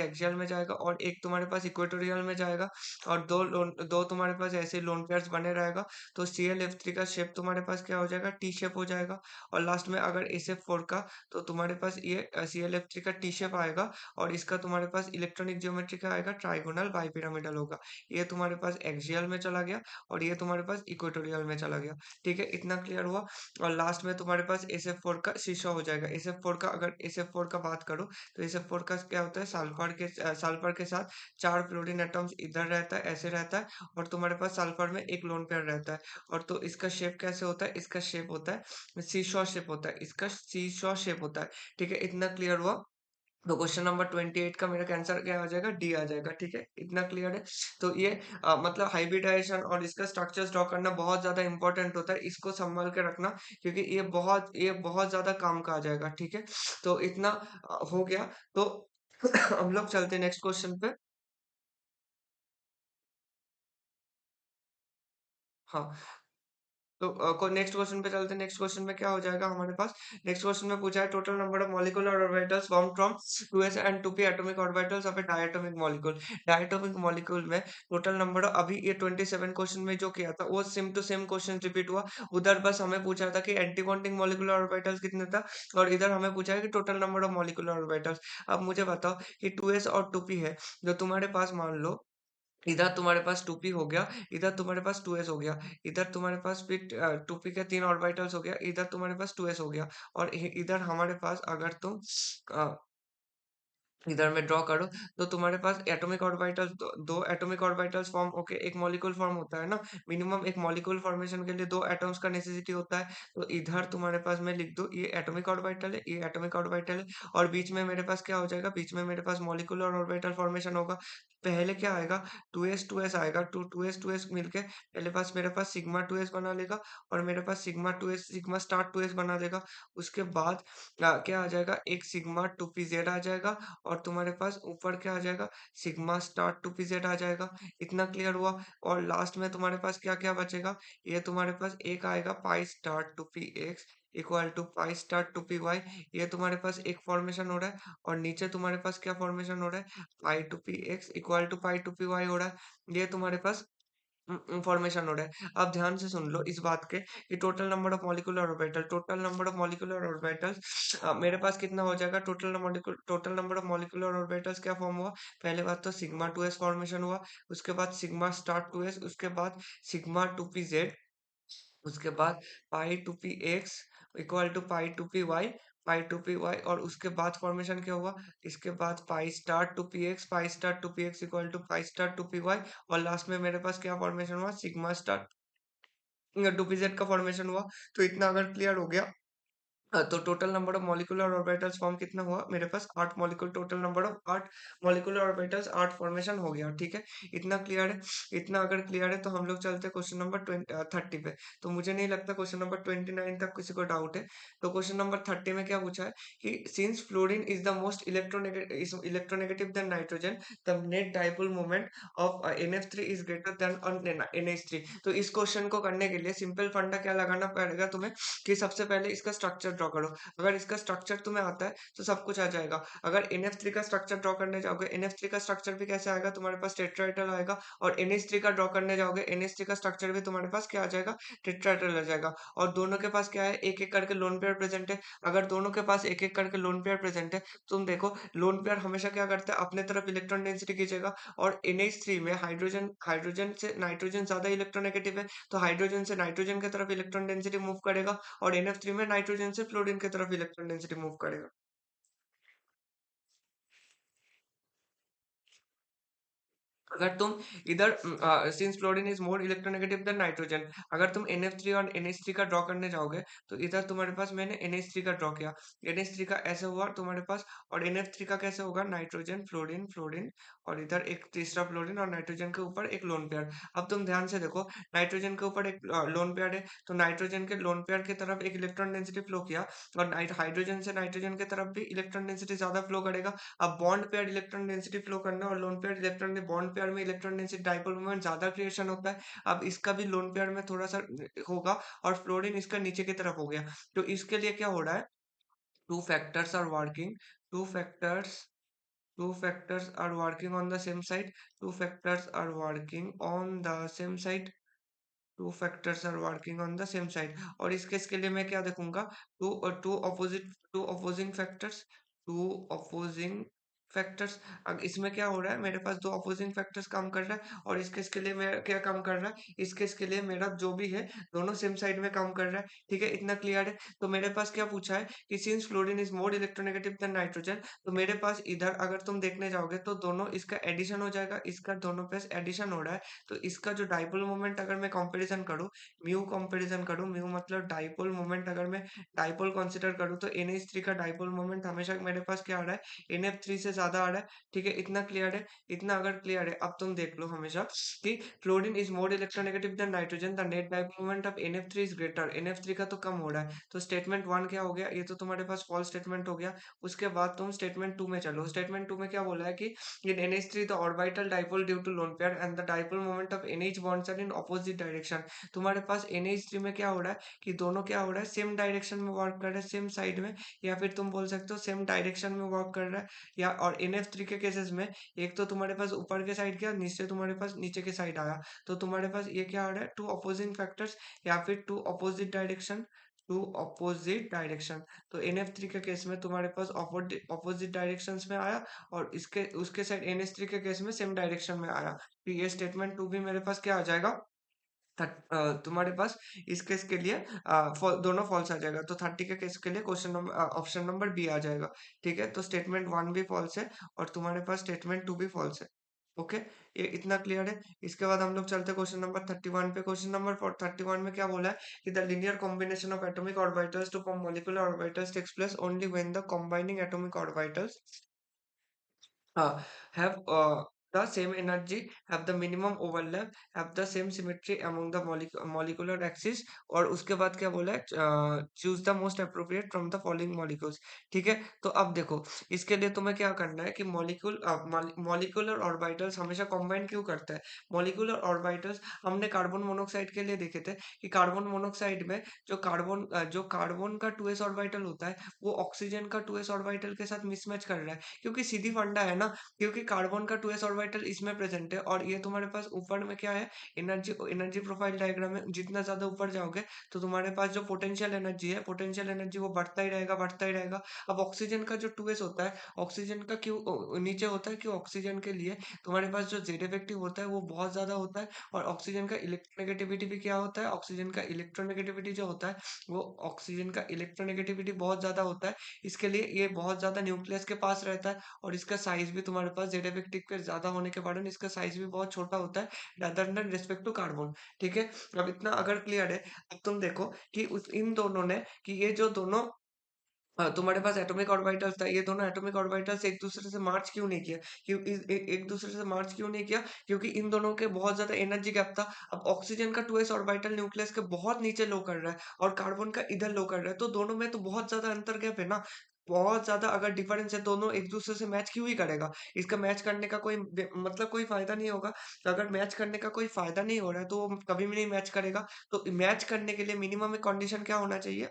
एक्सियल में जाएगा और एक तुम्हारे पास इक्वेटोरियल में जाएगा और दो तुम्हारे पास ऐसे लोन पेयर्स बने रहेगा। तो ClF3 का शेप तुम्हारे पास क्या हो जाएगा? टी शेप हो जाएगा। और लास्ट में अगर SF4 का, तो तुम्हारे पास ये ClF3 का टी शेप आएगा और इसका तुम्हारे पास इलेक्ट्रॉनिक ज्योमेट्री का आएगा ट्राइगोनल बाइपिरामिडल होगा। ये तुम्हारे पास एक्सियल में चला गया और ये तुम्हारे पास इक्वेटोरियल में चला गया। ठीक है, इतना क्लियर हुआ। और लास्ट में तुम्हारे पास SF4 का शीशा हो जाएगा। SF4 का, अगर SF4 का बात करो तो SF4 का क्या होता है? सल्फर के साथ चार फ्लोरीन एटम्स इधर रहता है, ऐसे रहता है और तुम्हारे पास सल्फर में एक लोन पेयर रहता है। और तो इसका शेप कैसे होता है? इसका शेप होता है सीशॉ शेप होता है, इसका सीशॉ शेप होता है। ठीक है, इतना क्लियर हुआ। तो क्वेश्चन नंबर 28 का मेरा आंसर क्या आ जाएगा? डी आ जाएगा। ठीक है, इतना क्लियर है। तो ये मतलब हाइब्रिडाइजेशन और इसका स्ट्रक्चर्स ड्रॉ करना बहुत ज्यादा इंपॉर्टेंट होता है। इसको संभाल के रखना क्योंकि ये बहुत ज्यादा काम का आ जाएगा। ठीक है, तो इतना हो गया। तो हम लोग चलते हैं नेक्स्ट क्वेश्चन पे। हाँ, तो नेक्स्ट क्वेश्चन पे चलते हैं। नेक्स्ट क्वेश्चन में क्या हो जाएगा हमारे पास? नेक्स्ट क्वेश्चन में पूछा है total number of molecular orbitals form from 2s and 2p atomic orbitals of a diatomic molecule. Diatomic molecule में टोटल नंबर, अभी ये 27 क्वेश्चन में जो किया था वो same to same question repeat हुआ। उधर बस हमें पूछा था कि एंटी बॉन्डिंग मॉलिक्यूलर ऑर्बिटल्स कितने था और इधर हमें पूछा है कि total number of molecular orbitals. अब मुझे बताओ कि 2s और 2p है जो तुम्हारे पास, मान लो इधर तुम्हारे पास 2p हो गया, इधर तुम्हारे पास 2s हो गया, इधर तुम्हारे पास फिर 2p के तीन ऑर्बिटल्स हो गया, इधर तुम्हारे पास 2s हो गया और इधर हमारे पास अगर तुम अ, इधर में ड्रॉ करो तो तुम्हारे पास एटॉमिक ऑर्बिटल्स, दो एटॉमिक ऑर्बिटल्स फॉर्म होके एक मॉलिक्यूल फॉर्म होता है ना। मिनिमम एक मॉलिक्यूल फॉर्मेशन के लिए दो एटम्स का नेसेसिटी होता है। तो इधर तुम्हारे पास मैं लिख दूं ये एटॉमिक ऑर्बिटल है, ये एटॉमिक ऑर्बिटल है और बीच में मेरे पास क्या हो जाएगा? बीच में मेरे पास मॉलिक्यूलर ऑर्बिटल फॉर्मेशन होगा। पहले क्या आएगा? 2s आएगा, 2s मिलके पहले पास मेरे पास सिग्मा 2s बना लेगा और मेरे पास sigma 2s, sigma star 2s बना देगा। उसके बाद क्या आ जाएगा? एक सिग्मा 2pz आ जाएगा और तुम्हारे पास ऊपर क्या आ जाएगा? सिग्मा स्टार 2pz आ जाएगा। इतना क्लियर हुआ। और लास्ट में तुम्हारे पास क्या क्या बचेगा? ये तुम्हारे पास एक आएगा pi star 2px equal to pi star 2py। ये तुम्हारे पास एक फॉर्मेशन हो रहा है और नीचे तुम्हारे पास क्या फॉर्मेशन हो रहा है? पाई 2px equal to pi 2py हो रहा है। ये तुम्हारे पास फॉर्मेशन हो रहा है। अब ध्यान से सुन लो इस बात के कि total number of molecular orbital, total number of molecular orbitals मेरे पास कितना हो जाएगा? Total number of molecular orbitals क्या फॉर्म हुआ? पहले बात तो सिग्मा 2s फॉर्मेशन हुआ, उसके बाद सिग्मा स्टार 2s, उसके बाद सिग्मा 2pz, उसके बाद पाई 2px equal to pi 2py, pi 2py और उसके बाद फॉर्मेशन क्या हुआ? इसके बाद pi star 2px, pi star 2px equal to pi star 2py और लास्ट में मेरे पास क्या फॉर्मेशन हुआ? सिग्मा स्टार 2pz का फॉर्मेशन हुआ। तो इतना अगर क्लियर हो गया, तो total number of molecular orbitals form कितना हुआ? मेरे पास 8 molecule, total number of 8 molecular orbitals, 8 formation हो गया। ठीक है, इतना क्लियर है। इतना अगर क्लियर है तो हम लोग चलते हैं क्वेश्चन नंबर 30 पे। तो मुझे नहीं लगता क्वेश्चन नंबर 29 तक किसी को डाउट है। तो क्वेश्चन नंबर 30 में क्या पूछा है कि since fluorine is the most electronegative than nitrogen, the net dipole moment of NF3 is greater than NH3। तो इस क्वेश्चन को करने के लिए सिंपल फंडा क्या लगाना पड़ेगा तुम्हें कि सबसे पहले इसका स्ट्रक्चर ड्रॉ करो। अगर इसका स्ट्रक्चर तुम्हें आता है तो सब कुछ आ जाएगा। अगर NF3 का स्ट्रक्चर ड्रॉ करने जाओगे, NF3 का स्ट्रक्चर भी कैसे आएगा? तुम्हारे पास टेट्राहेड्रल आएगा। और NH3 का ड्रॉ करने जाओगे, NH3 का स्ट्रक्चर भी तुम्हारे पास क्या आ जाएगा? टेट्राहेड्रल आ जाएगा। और दोनों के पास क्या है? एक एक करके लोन पेयर प्रेजेंट है। अगर दोनों के पास एक एक करके लोन पेयर प्रेजेंट है, तुम देखो लोन पेयर हमेशा क्या करता है? अपने तरफ इलेक्ट्रॉन डेंसिटी खींचेगा। और NH3 में हाइड्रोजन हाइड्रोजन से नाइट्रोजन ज्यादा इलेक्ट्रोनेगेटिव है, तो हाइड्रोजन से नाइट्रोजन की तरफ इलेक्ट्रॉन डेंसिटी मूव करेगा और NF3 में नाइट्रोजन से फ्लोरीन की तरफ इलेक्ट्रॉन डेंसिटी मूव करेगा। अगर तुम इधर since fluorine is more electronegative than nitrogen, अगर तुम NF3 और NH3 का ड्रॉ करने जाओगे तो इधर तुम्हारे पास मैंने NH3 का ड्रॉ किया, NH3 का ऐसे हुआ तुम्हारे पास, और NF3 का कैसे होगा, नाइट्रोजन फ्लोरीन फ्लोरीन, और इधर एक तीसरा फ्लोरीन और नाइट्रोजन के ऊपर एक लोन पेयर। अब तुम ध्यान से देखो, नाइट्रोजन के ऊपर एक लोन पेयर है, तो नाइट्रोजन के लोन पेयर की तरफ एक इलेक्ट्रॉन डेंसिटी फ्लो किया, और हाइड्रोजन से नाइट्रोजन की तरफ भी इलेक्ट्रॉन डेंसिटी ज्यादा फ्लो करेगा। अब bond pair electron density flow करना और lone pair electron bond pair में इलेक्ट्रॉन डेंसिटी डाइपोल मोमेंट ज्यादा क्रिएशन होता है। अब इसका भी लोन पेयर में थोड़ा सा होगा, और फ्लोरीन इसका नीचे की तरफ हो गया। तो इसके लिए क्या हो रहा है, two factors are working, two factors two factors are working on the same side, two factors are working on the same side, two factors are working on the same side. और इस केस के लिए मैं क्या देखूंगा, two opposing factors, two opposing factors. अब इसमें क्या हो रहा है, मेरे पास दो अपोजिंग फैक्टर्स काम कर रहा है, और इस केस के लिए मैं क्या काम कर रहा है, इस केस के लिए मेरा जो भी है दोनों सेम साइड में काम कर रहा है। ठीक है, इतना क्लियर है। तो मेरे पास क्या पूछा है कि since fluorine is more electronegative than nitrogen, तो मेरे पास इधर अगर तुम देखने जाओगे तो दोनों इसका एडिशन हो जाएगा, इसका दोनों पे एडिशन हो रहा है। तो इसका जो डाइपोल मोमेंट अगर मैं कंपैरिजन करूं, म्यू कंपैरिजन करूं, म्यू मतलब डाइपोल मोमेंट, अगर मैं डाइपोल कंसीडर करूं तो NH3 का डाइपोल मोमेंट हमेशा मेरे पास क्या आ रहा है, NF3 से ज्यादा आ रहा है। ठीक है, इतना क्लियर है। इतना अगर क्लियर है, अब तुम देख लो हमेशा कि fluorine is more electronegative than nitrogen, the net dipole moment of NF3 is greater, NF3 का तो कम हो रहा है। तो स्टेटमेंट वन क्या हो गया, ये तो तुम्हारे पास फॉल्स स्टेटमेंट हो गया। उसके बाद तुम स्टेटमेंट टू में चलो, स्टेटमेंट टू में क्या बोला है कि in NH3 the orbital dipole due to lone pair and the dipole moment of NH bonds are in opposite direction। तुम्हारे पास NH3 में क्या हो रहा है कि दोनों क्या हो रहा है, सेम डायरेक्शन में वर्क कर रहा है, सेम साइड में, या फिर तुम बोल सकते हो सेम डायरेक्शन में वर्क कर रहा है। या और NF3 के केसेस में एक तो तुम्हारे पास ऊपर के साइड गया, नीचे तुम्हारे पास नीचे के साइड आया। तो तुम्हारे पास ये क्या आ रहा है, टू अपोजिंग फैक्टर्स, या फिर two opposite direction, two opposite direction. तो NF3 के केस में तुम्हारे पास अपोजिट डायरेक्शंस में आया, और इसके उसके साइड NH3 के केस में सेम डायरेक्शन में आया। तो ये स्टेटमेंट टू भी मेरे पास क्या आ जाएगा, तुम्हारे पास इस केस के लिए दोनों फॉल्स आ जाएगा। तो 30 के केस के लिए question number option number B आ जाएगा। ठीक है, तो स्टेटमेंट वन भी फॉल्स है, और तुम्हारे पास स्टेटमेंट टू भी फॉल्स है। ओके, ये इतना क्लियर है। इसके बाद हम लोग चलते हैं क्वेश्चन नंबर 31 पे। क्वेश्चन नंबर 31 में क्या बोला है कि the linear combination of atomic orbitals to form molecular orbitals takes place only when the combining atomic orbitals have the same energy, have the minimum overlap, have the same symmetry among the molecular axis। और उसके बाद क्या बोला है, choose the most appropriate from the following molecules. ठीक है, तो अब देखो, इसके लिए तुम्हें क्या करना है कि मॉलिक्यूलर ऑर्बिटल्स हमेशा कंबाइन क्यों करता है। मॉलिक्यूलर ऑर्बिटल्स हमने कार्बन मोनोक्साइड के लिए देखे थे कि कार्बन मोनोक्साइड में जो कार्बन का 2s ऑर्बिटल होता है वो ऑक्सीजन का 2s ऑर्बिटल के साथ मिसमैच कर रहा है, क्योंकि सीधी फंडा है ना, क्योंकि कार्बन का 2s ऑर्बिटल इसमें प्रेजेंट है, और ये तुम्हारे पास ऊपर में क्या है, एनर्जी एनर्जी प्रोफाइल डायग्राम है। जितना ज्यादा ऊपर जाओगे तो तुम्हारे पास जो पोटेंशियल एनर्जी है, पोटेंशियल एनर्जी वो बढ़ता ही रहेगा, बढ़ता ही रहेगा। अब ऑक्सीजन का जो 2s होता है, ऑक्सीजन का क्यों नीचे होता है, कि ऑक्सीजन के लिए तुम्हारे पास जो जेड इफेक्टिव होता है वो बहुत ज्यादा होता है, और ऑक्सीजन का इलेक्ट्रोनेगेटिविटी भी क्या होता है, ऑक्सीजन का इलेक्ट्रोनेगेटिविटी जो होता है वो ऑक्सीजन का इलेक्ट्रोनेगेटिविटी बहुत ज्यादा होता है। इसके लिए ये बहुत ज्यादा न्यूक्लियस के पास रहता है, और इसका साइज भी तुम्हारे पास जेड इफेक्टिव के ज्यादा होने के कारण इसका साइज भी बहुत छोटा होता है, rather than respect to carbon. ठीक है, अब इतना अगर क्लियर है, अब तुम देखो कि इन दोनों ने, कि ये जो दोनों तुम्हारे पास एटॉमिक ऑर्बिटल्स था, ये दोनों एटॉमिक ऑर्बिटल्स एक दूसरे से मार्च क्यों नहीं किया, क्यों एक दूसरे से मार्च क्यों नहीं किया, क्योंकि इन दोनों के बहुत ज्यादा एनर्जी गैप था। अब ऑक्सीजन का 2s ऑर्बिटल न्यूक्लियस के बहुत नीचे लो कर रहा है, और कार्बन का इधर लो कर रहा है, तो दोनों में तो बहुत ज्यादा अंतर गैप है ना, बहुत ज्यादा अगर डिफरेंस है, दोनों एक दूसरे से मैच क्यों ही करेगा। इसका मैच करने का कोई मतलब कोई फायदा नहीं होगा। अगर मैच करने का कोई फायदा नहीं हो रहा है तो वो कभी भी नहीं मैच करेगा। तो मैच करने के लिए मिनिमम कंडीशन क्या होना चाहिए,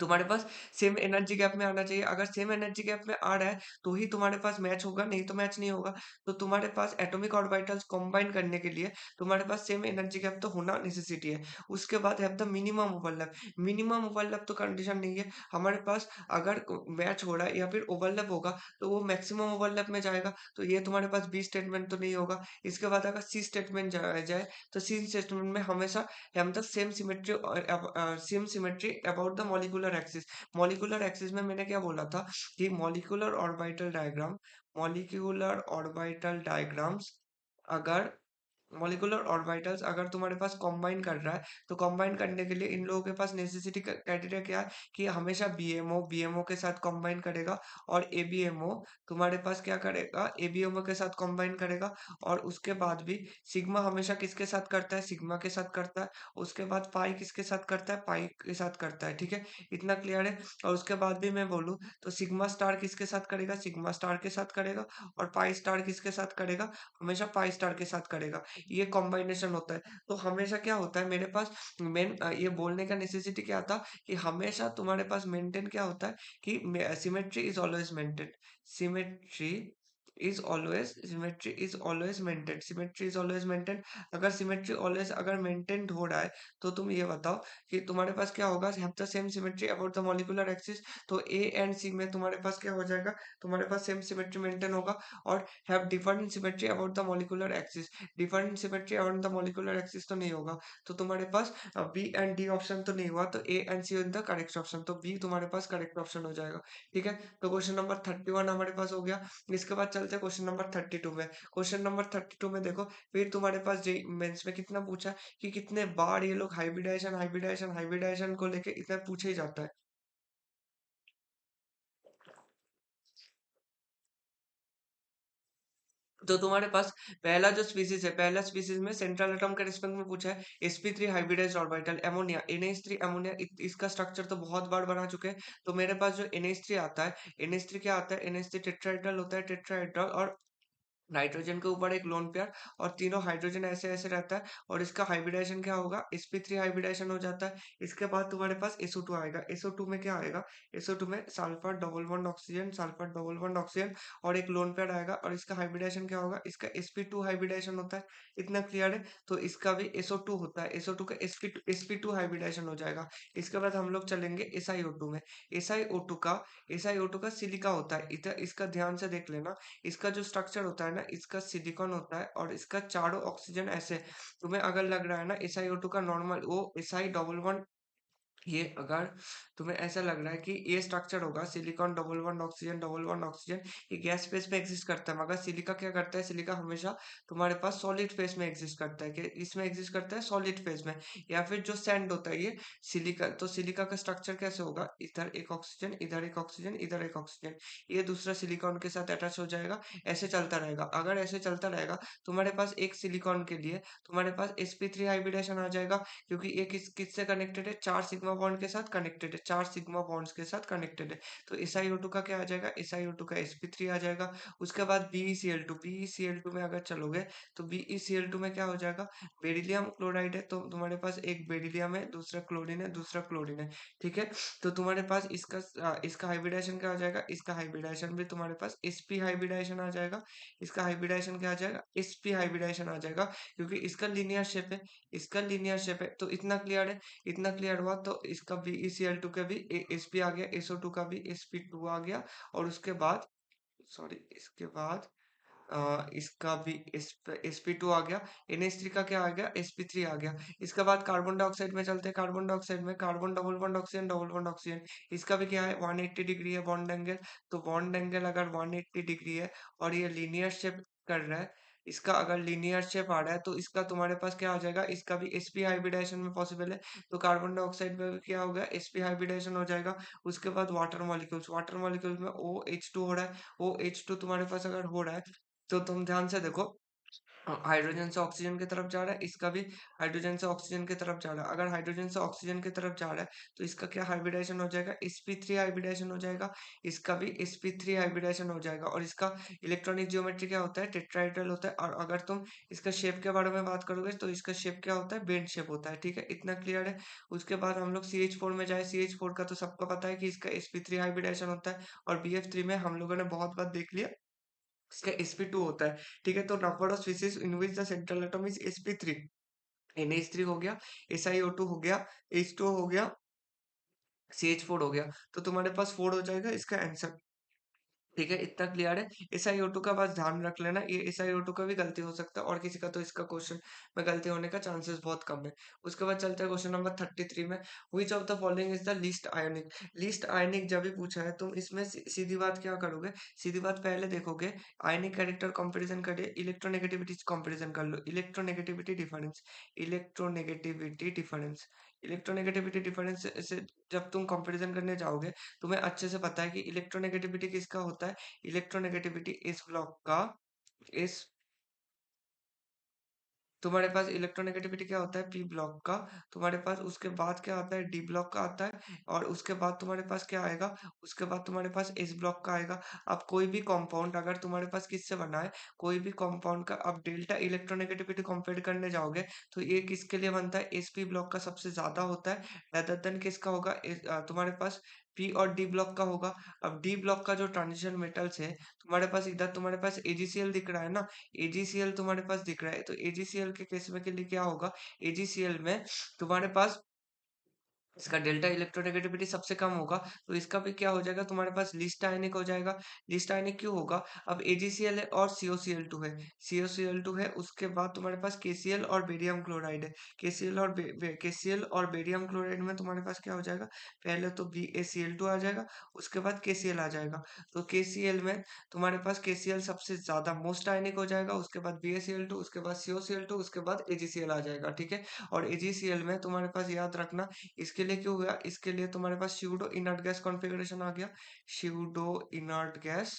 तुम्हारे पास सेम एनर्जी गैप में आना चाहिए। अगर सेम एनर्जी गैप में आ रहा है तो ही तुम्हारे पास मैच होगा, नहीं तो मैच नहीं होगा। तो तुम्हारे पास एटॉमिक ऑर्बिटल्स कंबाइन करने के लिए तुम्हारे पास सेम एनर्जी गैप तो होना नेसेसिटी है। उसके बाद है the minimum overlap. Minimum overlap तो कंडीशन नहीं है हमारे पास। अगर मैच हो रहा है या फिर ओवरलैप होगा तो वो मैक्सिमम ओवरलैप में जाएगा, तो ये तुम्हारे पास बी स्टेटमेंट तो नहीं होगा। इसके बाद अगर सी स्टेटमेंट जाए तो सी स्टेटमेंट में हमेशा हम the same symmetry about the molecular axis. Molecular axis में मैंने क्या बोला था कि मॉलिक्यूलर ऑर्बिटल डायग्राम्स अगर मॉलिक्यूलर ऑर्बिटल्स अगर तुम्हारे पास कंबाइन कर रहा है, तो कंबाइन करने के लिए इन लोगों के पास नेसेसिटी क्राइटेरिया क्या है कि हमेशा बीएमओ बीएमओ के साथ कंबाइन करेगा, और एबीएमओ तुम्हारे पास क्या करेगा, एबीएमओ के साथ कंबाइन करेगा। और उसके बाद भी सिग्मा हमेशा किसके साथ करता है, सिग्मा के साथ करता है। उसके बाद पाई किसके साथ करता है, पाई के साथ करता है, ठीक है। इतना क्लियर है। और उसके बाद भी मैं बोलूँ तो सिग्मा स्टार किसके साथ करेगा, सिग्मा स्टार के साथ करेगा। और पाई स्टार किसके साथ करेगा, हमेशा पाई स्टार के साथ करेगा। ये कॉम्बिनेशन होता है। तो हमेशा क्या होता है मेरे पास ये बोलने का नेसेसिटी क्या था कि हमेशा तुम्हारे पास मेंटेन क्या होता है कि symmetry is always maintain. Symmetry symmetry is always maintain, symmetry is always maintain. अगर सिमेट्री ऑलवेज अगर मेंटेन्ड हो रहा है, तो तुम ये बताओ कि तुम्हारे पास क्या होगा, have the same symmetry about the molecular axis. तो ए एंड सी में तुम्हारे पास क्या हो जाएगा, तुम्हारे पास सेम सिमेट्री मेंटेन होगा। और have different symmetry about the molecular axis, different symmetry around the molecular axis तो नहीं होगा। तो तुम्हारे पास बी एंड डी ऑप्शन तो नहीं हुआ, तो A and C in the correct option, तो बी तुम्हारे पास करेक्ट ऑप्शन हो जाएगा। ठीक है। तो क्वेश्चन नंबर 31 हमारे पास हो गया। इसके बाद चलते हैं क्वेश्चन नंबर 32 में। क्वेश्चन नंबर 32 में देखो, फिर तुम्हारे पास जे मेंस में कितना पूछा कि कितने बार ये लोग हाइब्रिडाइजेशन हाइब्रिडाइजेशन हाइब्रिडाइजेशन को लेके इतना पूछे ही जाता है। तो तुम्हारे पास पहला जो स्पीसीज है, पहला स्पीसीज में सेंट्रल एटम के रिस्पेक्ट में पूछा है sp3 hybridised orbital ammonia NH3 ammonia. इसका स्ट्रक्चर तो बहुत बार बना चुके हैं। तो मेरे पास जो NH3 आता है, NH3 क्या आता है, NH3 टेट्राहेड्रल होता है, टेट्राहेड्रल। और नाइट्रोजन के ऊपर एक लोन पेयर, और तीनों हाइड्रोजन ऐसे ऐसे रहता है। और इसका हाइब्रिडाइजेशन क्या होगा, sp3 हाइब्रिडाइजेशन हो जाता है। इसके बाद तुम्हारे पास SO2 आएगा। SO2 में क्या आएगा, SO2 में sulphur double bond oxygen, sulphur double bond oxygen, और एक लोन पेयर आएगा। और इसका हाइब्रिडाइजेशन क्या होगा, इसका sp2 हाइब्रिडाइजेशन होता है। इतना क्लियर है। तो इसका भी SO2 होता है, SO2 का sp2 हाइब्रिडाइजेशन हो जाएगा। इसके बाद हम लोग चलेंगे SiO2 में। SiO2 का SiO2 का सिलिका होता है। इधर इसका ध्यान से देख लेना। इसका जो स्ट्रक्चर होता है ना, इसका सिलिकॉन होता है, और इसका चारों ऑक्सीजन ऐसे। तुम्हें अगर लग रहा है ना SiO2 का नॉर्मल वो Si डबल वन, ये अगर तुम्हें ऐसा लग रहा है कि ये स्ट्रक्चर होगा silicon double one oxygen double one oxygen, ये गैस फेस में एग्जिस्ट करता है। मगर सिलिका क्या करता है, सिलिका हमेशा तुम्हारे पास सॉलिड फेस में एग्जिस्ट करता है। कि इसमें एग्जिस्ट करता है सॉलिड फेस में। या फिर जो सैंड होता है ये सिलिका, तो सिलिका का स्ट्रक्चर कैसे होगा, इधर एक ऑक्सीजन, इधर एक ऑक्सीजन, इधर एक ऑक्सीजन, ये दूसरा सिलिकॉन के साथ अटैच हो जाएगा। ऐसे चलता रहेगा। अगर ऐसे चलता रहेगा, तुम्हारे पास एक सिलिकॉन के लिए तुम्हारे पास sp3 हाइब्रिडेशन आ जाएगा। क्योंकि ये किससे कनेक्टेड है, चार सिग्मा बॉन्ड के साथ कनेक्टेड है, चार सिग्मा बॉन्ड्स के साथ कनेक्टेड है। तो SiO2 का क्या आ जाएगा, SiO2 का sp3 आ जाएगा। उसके बाद BeCl2, BeCl2 में अगर चलोगे, तो BeCl2 में क्या हो जाएगा, बेरिलियम क्लोराइड है। तो तुम्हारे पास एक बेरिलियम है, दूसरा क्लोरीन है, दूसरा क्लोरीन है। ठीक है। तो तुम्हारे पास इसका हाइब्रिडाइजेशन क्या हो जाएगा, इसका हाइब्रिडाइजेशन भी तुम्हारे पास sp हाइब्रिडाइजेशन आ जाएगा। इसका हाइब्रिडाइजेशन क्या आ जाएगा, sp हाइब्रिडाइजेशन आ जाएगा। क्योंकि इसका लीनियर शेप है, इसका लीनियर शेप है। तो इतना क्लियर है। इतना क्लियर हुआ। तो इसका BeCl2 का भी sp आ गया, SO2 का भी sp2 आ गया। और उसके बाद सॉरी, इसके बाद इसका भी sp2 आ गया। NH3 का क्या आ गया, sp3 आ गया। इसके बाद कार्बन डाइऑक्साइड में चलते हैं। कार्बन डाइऑक्साइड में carbon double bond oxygen double bond oxygen, इसका भी क्या है 180 डिग्री है बॉन्ड एंगल। तो बॉन्ड एंगल अगर 180 डिग्री है, और ये लीनियर शेप कर रहा है, इसका अगर लीनियर शेप आ रहा है, तो इसका तुम्हारे पास क्या हो जाएगा, इसका भी sp हाइब्रिडाइजेशन में पॉसिबल है। तो कार्बन डाइऑक्साइड में भी क्या होगा, sp हाइब्रिडाइजेशन हो जाएगा। उसके बाद वाटर मॉलिक्यूल्स में OH2 हो रहा है। OH2 तुम्हारे पास अगर हो रहा है, तो तुम ध्यान से देखो, हाइड्रोजन से ऑक्सीजन की तरफ जा रहा है, इसका भी हाइड्रोजन से ऑक्सीजन की तरफ जा रहा है। अगर हाइड्रोजन से ऑक्सीजन की तरफ जा रहा है, तो इसका क्या हाइब्रिडाइजेशन हो जाएगा, sp3 हाइब्रिडाइजेशन हो जाएगा। इसका भी sp3 हाइब्रिडाइजेशन हो जाएगा। और इसका इलेक्ट्रॉनिक ज्योमेट्री क्या होता है, टेट्राहेड्रल होता है। और अगर तुम इसका शेप के बारे में बात करोगे, तो इसका शेप क्या होता है, बेंड शेप होता है। ठीक है, इतना क्लियर है। उसके बाद हम लोग CH4 में जाए। CH4 का तो सबको पता है कि इसका sp3 हाइब्रिडाइजेशन होता है। और BF3 में हम लोगों ने बहुत बार देख लिया, इसका sp2 होता है। ठीक है। तो number of species in which the central atom is sp3, NH3 हो गया, SiO2 हो गया, H2 हो गया, CH4 हो गया। तो तुम्हारे पास 4 हो जाएगा इसका आंसर। ठीक है, इतना क्लियर है। SiO2 का बस ध्यान रख लेना, ये SiO2 का भी गलती हो सकता है और किसी का तो इसका क्वेश्चन में गलती होने का चांसेस बहुत कम है। उसके बाद चलते हैं क्वेश्चन नंबर 33 में। Which of the following is the least ionic? Least ionic जब भी पूछा है तुम इसमें सीधी बात क्या करोगे, सीधी बात पहले देखोगे आयनिक कैरेक्टर कंपैरिजन करिए, इलेक्ट्रोनेगेटिविटी कंपैरिजन कर लो, electronegativity difference, electronegativity difference, electronegativity difference से जब तुम कंपैरिजन करने जाओगे, तुम्हें अच्छे से पता है कि इलेक्ट्रोनेगेटिविटी किसका होता है। इलेक्ट्रोनेगेटिविटी इस ब्लॉक का, इस तुम्हारे पास इलेक्ट्रोनेगेटिविटी क्या होता है, पी ब्लॉक का। तुम्हारे पास उसके बाद क्या आता है, डी ब्लॉक का आता है। और उसके बाद तुम्हारे पास क्या आएगा, उसके बाद तुम्हारे पास एस ब्लॉक का आएगा। अब कोई भी कंपाउंड अगर तुम्हारे पास किससे बना है, कोई भी कंपाउंड का अब डेल्टा इलेक्ट्रोनेगेटिविटी कंपेयर करने जाओगे तो ये किसके लिए बनता है, एस पी ब्लॉक का सबसे ज्यादा होता है। रेदर देन किसका होगा, तुम्हारे पास पी और डी ब्लॉक का होगा। अब डी ब्लॉक का जो ट्रांजिशन मेटल्स है, तुम्हारे पास इधर तुम्हारे पास एजीसीएल दिख रहा है ना, एजीसीएल तुम्हारे पास दिख रहा है, तो एजीसीएल के केस में के लिए क्या होगा, एजीसीएल में तुम्हारे पास इसका डेल्टा इलेक्ट्रोनेगेटिविटी सबसे कम होगा, तो इसका भी क्या हो जाएगा, तुम्हारे पास लिस्ट आयनिक हो जाएगा। लिस्ट आयनिक क्यों होगा, अब एजीसीएल है और सीओसीएल2 है, सीओसीएल2 है, उसके बाद तुम्हारे पास केसीएल और बेरियम क्लोराइड है। केसीएल और बेरियम क्लोराइड में तुम्हारे पास क्या हो जाएगा, पहले तो BaCl2 आ जाएगा, उसके बाद केसीएल आ जाएगा। तो केसीएल में तुम्हारे पास केसीएल सबसे ज्यादा मोस्ट आयनिक हो जाएगा, उसके बाद BaCl2, उसके बाद सीओसीएल2, उसके बाद एजीसीएल आ जाएगा। ठीक है, और एजीसीएल में तुम्हारे पास याद रखना, इसके लिए क्यों हुआ, इसके लिए तुम्हारे पास स्यूडो इनर्ट गैस कॉन्फ़िगरेशन आ गया, pseudo inert gas,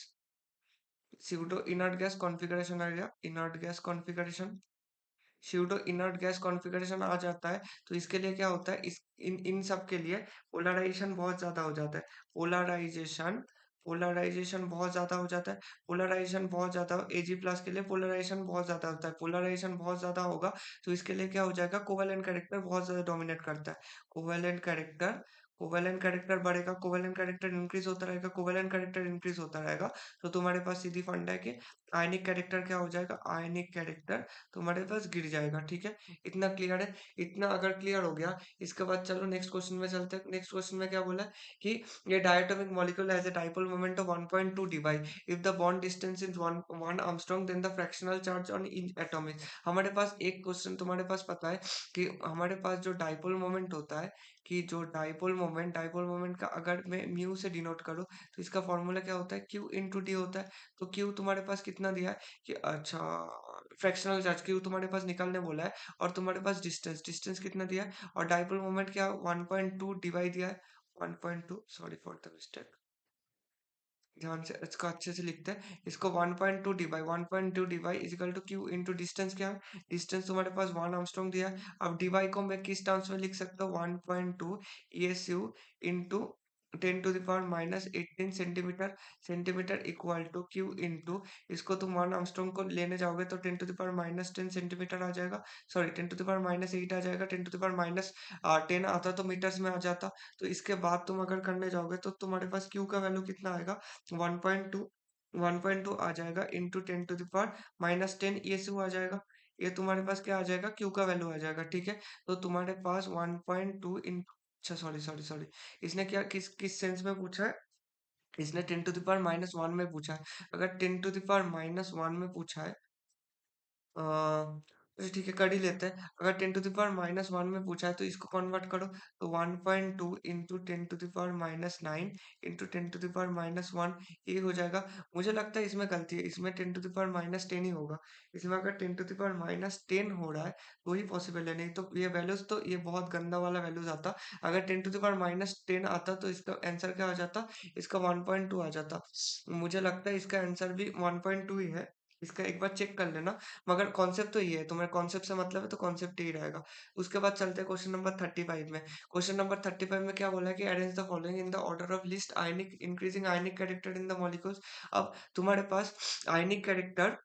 pseudo inert gas configuration आ गया, inert gas configuration, pseudo inert gas configuration आ जाता है। तो इसके लिए क्या होता है, इस इन इन सब के लिए पोलराइजेशन बहुत ज्यादा हो जाता है, पोलराइजेशन, पोलराइजेशन बहुत ज्यादा हो जाता है, पोलराइजेशन बहुत ज्यादा, एजी प्लस के लिए पोलराइजेशन बहुत ज्यादा होता है, पोलराइजेशन बहुत ज्यादा होगा तो इसके लिए क्या हो जाएगा, कोवेलेंट कैरेक्टर बहुत ज्यादा डोमिनेट करता है। कोवेलेंट कैरेक्टर, कोवेलेंट कैरेक्टर बढ़ेगा, कोवेलेंट कैरेक्टर इंक्रीज होता रहेगा, कोवेलेंट कैरेक्टर इंक्रीज होता रहेगा, तो तुम्हारे पास सीधी फंडा है कि आयनिक कैरेक्टर क्या हो जाएगा, आयनिक कैरेक्टर तुम्हारे पास गिर जाएगा। ठीक है, इतना क्लियर है। इतना अगर क्लियर हो गया, इसके बाद चलो नेक्स्ट क्वेश्चन में चलते हैं। नेक्स्ट क्वेश्चन में क्या बोला है कि ये diatomic molecule has a dipole moment of 1.2 D if the bond distance is 1 angstrom then the fractional charge on each atom is. हमारे पास एक क्वेश्चन तुम्हारे पास पता है कि हमारे पास जो डाइपोल मोमेंट होता है, कि जो डाइपोल मोमेंट का अगर मैं म्यू से डिनोट करूँ तो इसका फॉर्मूला क्या होता है, क्यू इंटू डी होता है। तो क्यू तुम्हारे पास कितना दिया है कि अच्छा, फ्रैक्शनल चार्ज क्यू तुम्हारे पास निकालने बोला है, और तुम्हारे पास डिस्टेंस, डिस्टेंस कितना दिया है, और डाइपोल मोमेंट क्या 1.2 डिवाइड दिया है, 1.2, सॉरी फॉर द मिस्टेक, ध्यान से इसको अच्छे से लिखते हैं, इसको 1.2 divide, 1.2 divide is equal to Q into distance क्या है, डिस्टेंस तुम्हारे पास 1 आर्मस्ट्रांग दिया है। अब डिवाइड को मैं किस टर्म्स में लिख सकता हूँ, 1.2 ESU into 10⁻−18 centimetre, centimetre equal to Q into, इसको तुम 1 आर्मस्ट्रांग को लेने जाओगे तो 10⁻−10 सेंटीमीटर आ जाएगा, सॉरी 10⁻−8 आ जाएगा, 10⁻10 आता तो मीटर्स में आ जाता। तो इसके बाद तुम अगर करने जाओगे तो तुम्हारे पास क्यू का वैल्यू कितना आएगा, 1.2, 1.2 आ जाएगा इंटू 10⁻−10 ESU आ जाएगा। ये तुम्हारे पास क्या आ जाएगा, क्यू का वैल्यू आ जाएगा। ठीक है, तो तुम्हारे पास 1.2 इन, अच्छा सॉरी सॉरी सॉरी, इसने क्या किस किस सेंस में पूछा है, इसने 10⁻−1 में पूछा है। अगर 10⁻−1 में पूछा है, अ, तो ठीक है कर ही लेते हैं। अगर 10⁻−1 में पूछा है तो इसको कन्वर्ट करो, तो 1.2 इंटू 10⁻9 इंटू 10⁻1 ये हो जाएगा। मुझे लगता है इसमें गलती है, इसमें 10⁻10 ही होगा। इसमें अगर 10⁻10 हो रहा है तो ही पॉसिबल है, नहीं तो ये वैल्यूज तो ये बहुत गंदा वाला वैल्यूज आता। अगर 10⁻10 आता तो इसका आंसर क्या आ जाता, इसका 1.2 आ जाता। मुझे लगता है इसका आंसर भी 1.2 ही है, इसका एक बार चेक कर लेना। मगर कॉन्सेप्ट तो ये है, तुम्हें कॉन्सेप्ट से मतलब है तो कॉन्सेप्ट ही रहेगा। उसके बाद चलते हैं क्वेश्चन नंबर 35 में। क्वेश्चन नंबर 35 में क्या बोला है कि arrange the following in the order of least ionic increasing ionic character in the molecules. अब तुम्हारे पास ionic character,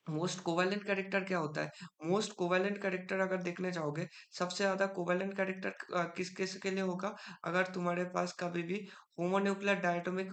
most covalent character क्या होता है, मोस्ट कोवेलेंट कैरेक्टर अगर देखने जाओगे, सबसे ज्यादा कोवेलेंट कैरेक्टर किस किस के लिए होगा, अगर तुम्हारे पास कभी भी homonuclear diatomic,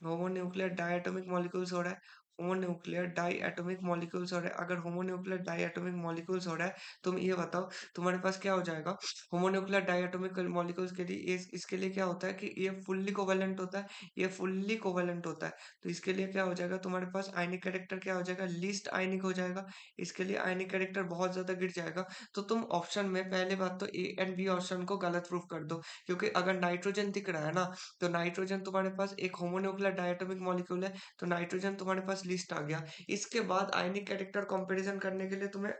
homonuclear diatomic molecules हो रहा है, होमोन्यूक्लियर डाई एटॉमिक मॉलिक्यूल्स हो रहा है, अगर होमोन्यूक्लियर डाई एटॉमिक मॉलिक्यूल्स हो रहा है, तुम ये बताओ तुम्हारे पास क्या हो जाएगा? होमोन्यूक्लियर डाई एटॉमिक मॉलिक्यूल्स के लिए इसके लिए क्या होता है कि ये फुल्ली कोवेलेंट होता है, ये फुल्ली कोवेलेंट होता है। तो इसके लिए क्या हो जाएगा तुम्हारे पास आयनिक कैरेक्टर क्या हो जाएगा? लीस्ट आयनिक हो जाएगा। इसके लिए आयनिक कैरेक्टर बहुत ज्यादा गिर जाएगा। तो तुम ऑप्शन में पहले बात तो ए एंड बी ऑप्शन को गलत प्रूफ कर दो, क्योंकि अगर नाइट्रोजन दिख रहा है ना, तो नाइट्रोजन तुम्हारे पास एक होमोन्यूक्लियर डायटोमिक मॉलिक्यूल है, तो नाइट्रोजन तुम्हारे पास लिस्ट आ गया। इसके बाद आयनिक कैरेक्टर कंपैरिजन करने के लिए तुम्हें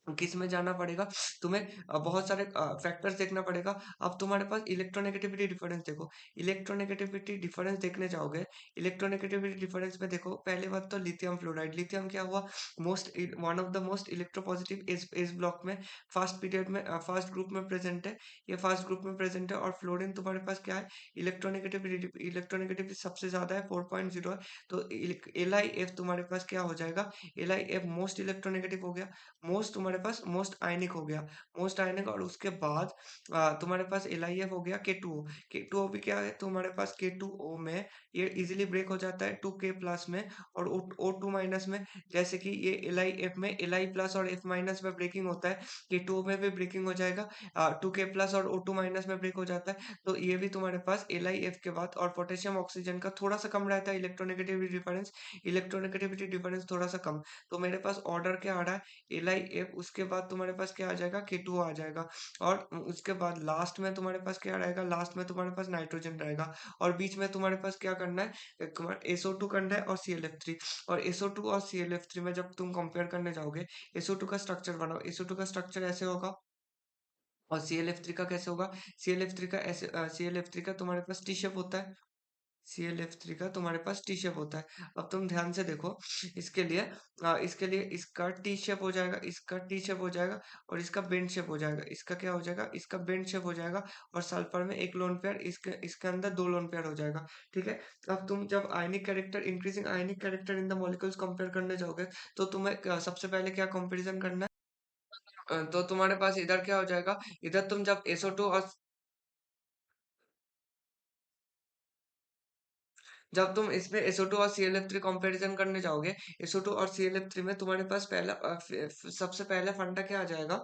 किस में जाना पड़ेगा? तुम्हें बहुत सारे फैक्टर्स देखना पड़ेगा। अब तुम्हारे पास इलेक्ट्रोनेगेटिविटी डिफरेंस देखो, इलेक्ट्रोनेगेटिविटी डिफरेंस देखने जाओगे, इलेक्ट्रोनेगेटिविटी डिफरेंस में देखो, पहली बात तो लिथियम फ्लोराइड, लिथियम क्या हुआ? One of the most electropositive इस ब्लॉक में, फर्स्ट पीरियड में, फर्स्ट ग्रुप में प्रेजेंट है, ये फर्स्ट ग्रुप में प्रेजेंट है। और फ्लोरीन तुम्हारे पास क्या है? इलेक्ट्रोनेगेटिविटी सबसे ज्यादा है, 4.0 है। तो एल आई एफ तुम्हारे पास क्या हो जाएगा? L I F most electronegative हो गया, मोस्ट तुम्हारे पास मोस्ट आयनिक हो गया, मोस्ट आयनिक। और उसके बाद तुम्हारे पास LiF हो गया K2O। K2O भी क्या है तुम्हारे पास? K2O में ये इजीली ब्रेक हो जाता है 2K प्लस में और O2 माइनस में। जैसे कि ये LiF में Li प्लस और F माइनस में ब्रेकिंग होता है, K2O में भी ब्रेकिंग हो जाएगा, 2K प्लस और O2 माइनस में ब्रेक हो जाता है। तो ये भी तुम्हारे पास LiF के बाद, और पोटेशियम ऑक्सीजन का थोड़ा सा कम रहता है इलेक्ट्रोनेगेटिविटी डिफरेंस, इलेक्ट्रोनेगेटिविटी डिफरेंस थोड़ा सा कम। तो मेरे पास ऑर्डर क्या आ रहा है? LiF, उसके बाद तुम्हारे पास क्या आ जाएगा? K2O आ जाएगा। और उसके बाद लास्ट में तुम्हारे पास क्या रहेगा? लास्ट में तुम्हारे पास नाइट्रोजन रहेगा। और बीच में तुम्हारे पास क्या करना है? SO2 करना है और ClF3। और SO2 और ClF3 में जब तुम कंपेयर करने जाओगे, SO2 का स्ट्रक्चर बनाओ, SO2 का स्ट्रक्चर ऐसे होगा और ClF3 का कैसे होगा? ClF3 का ऐसे, ClF3 का तुम्हारे पास टी शेप होता है, ClF3 का तुम्हारे पास टी शेप होता है। अब तुम ध्यान से देखो, इसके लिए इसका टी शेप हो जाएगा, इसका टी शेप हो जाएगा, और इसका बेंड शेप हो जाएगा। इसका क्या हो जाएगा? इसका बेंड शेप हो जाएगा। और सल्फर में एक लोन पेयर, इसके इसके अंदर दो लोन पेयर हो जाएगा। ठीक है। अब तुम जब आयनिक character, increasing ionic character in the molecules compare करने जाओगे, तो तुम्हें सबसे पहले क्या कंपेरिजन करना है? तो तुम्हारे पास इधर क्या हो जाएगा? इधर तुम जब SO2 और जब तुम इसमें SO2 और ClF3 कंपैरिजन करने जाओगे, SO2 और ClF3 में तुम्हारे पास सबसे पहला फंडा क्या आ जाएगा?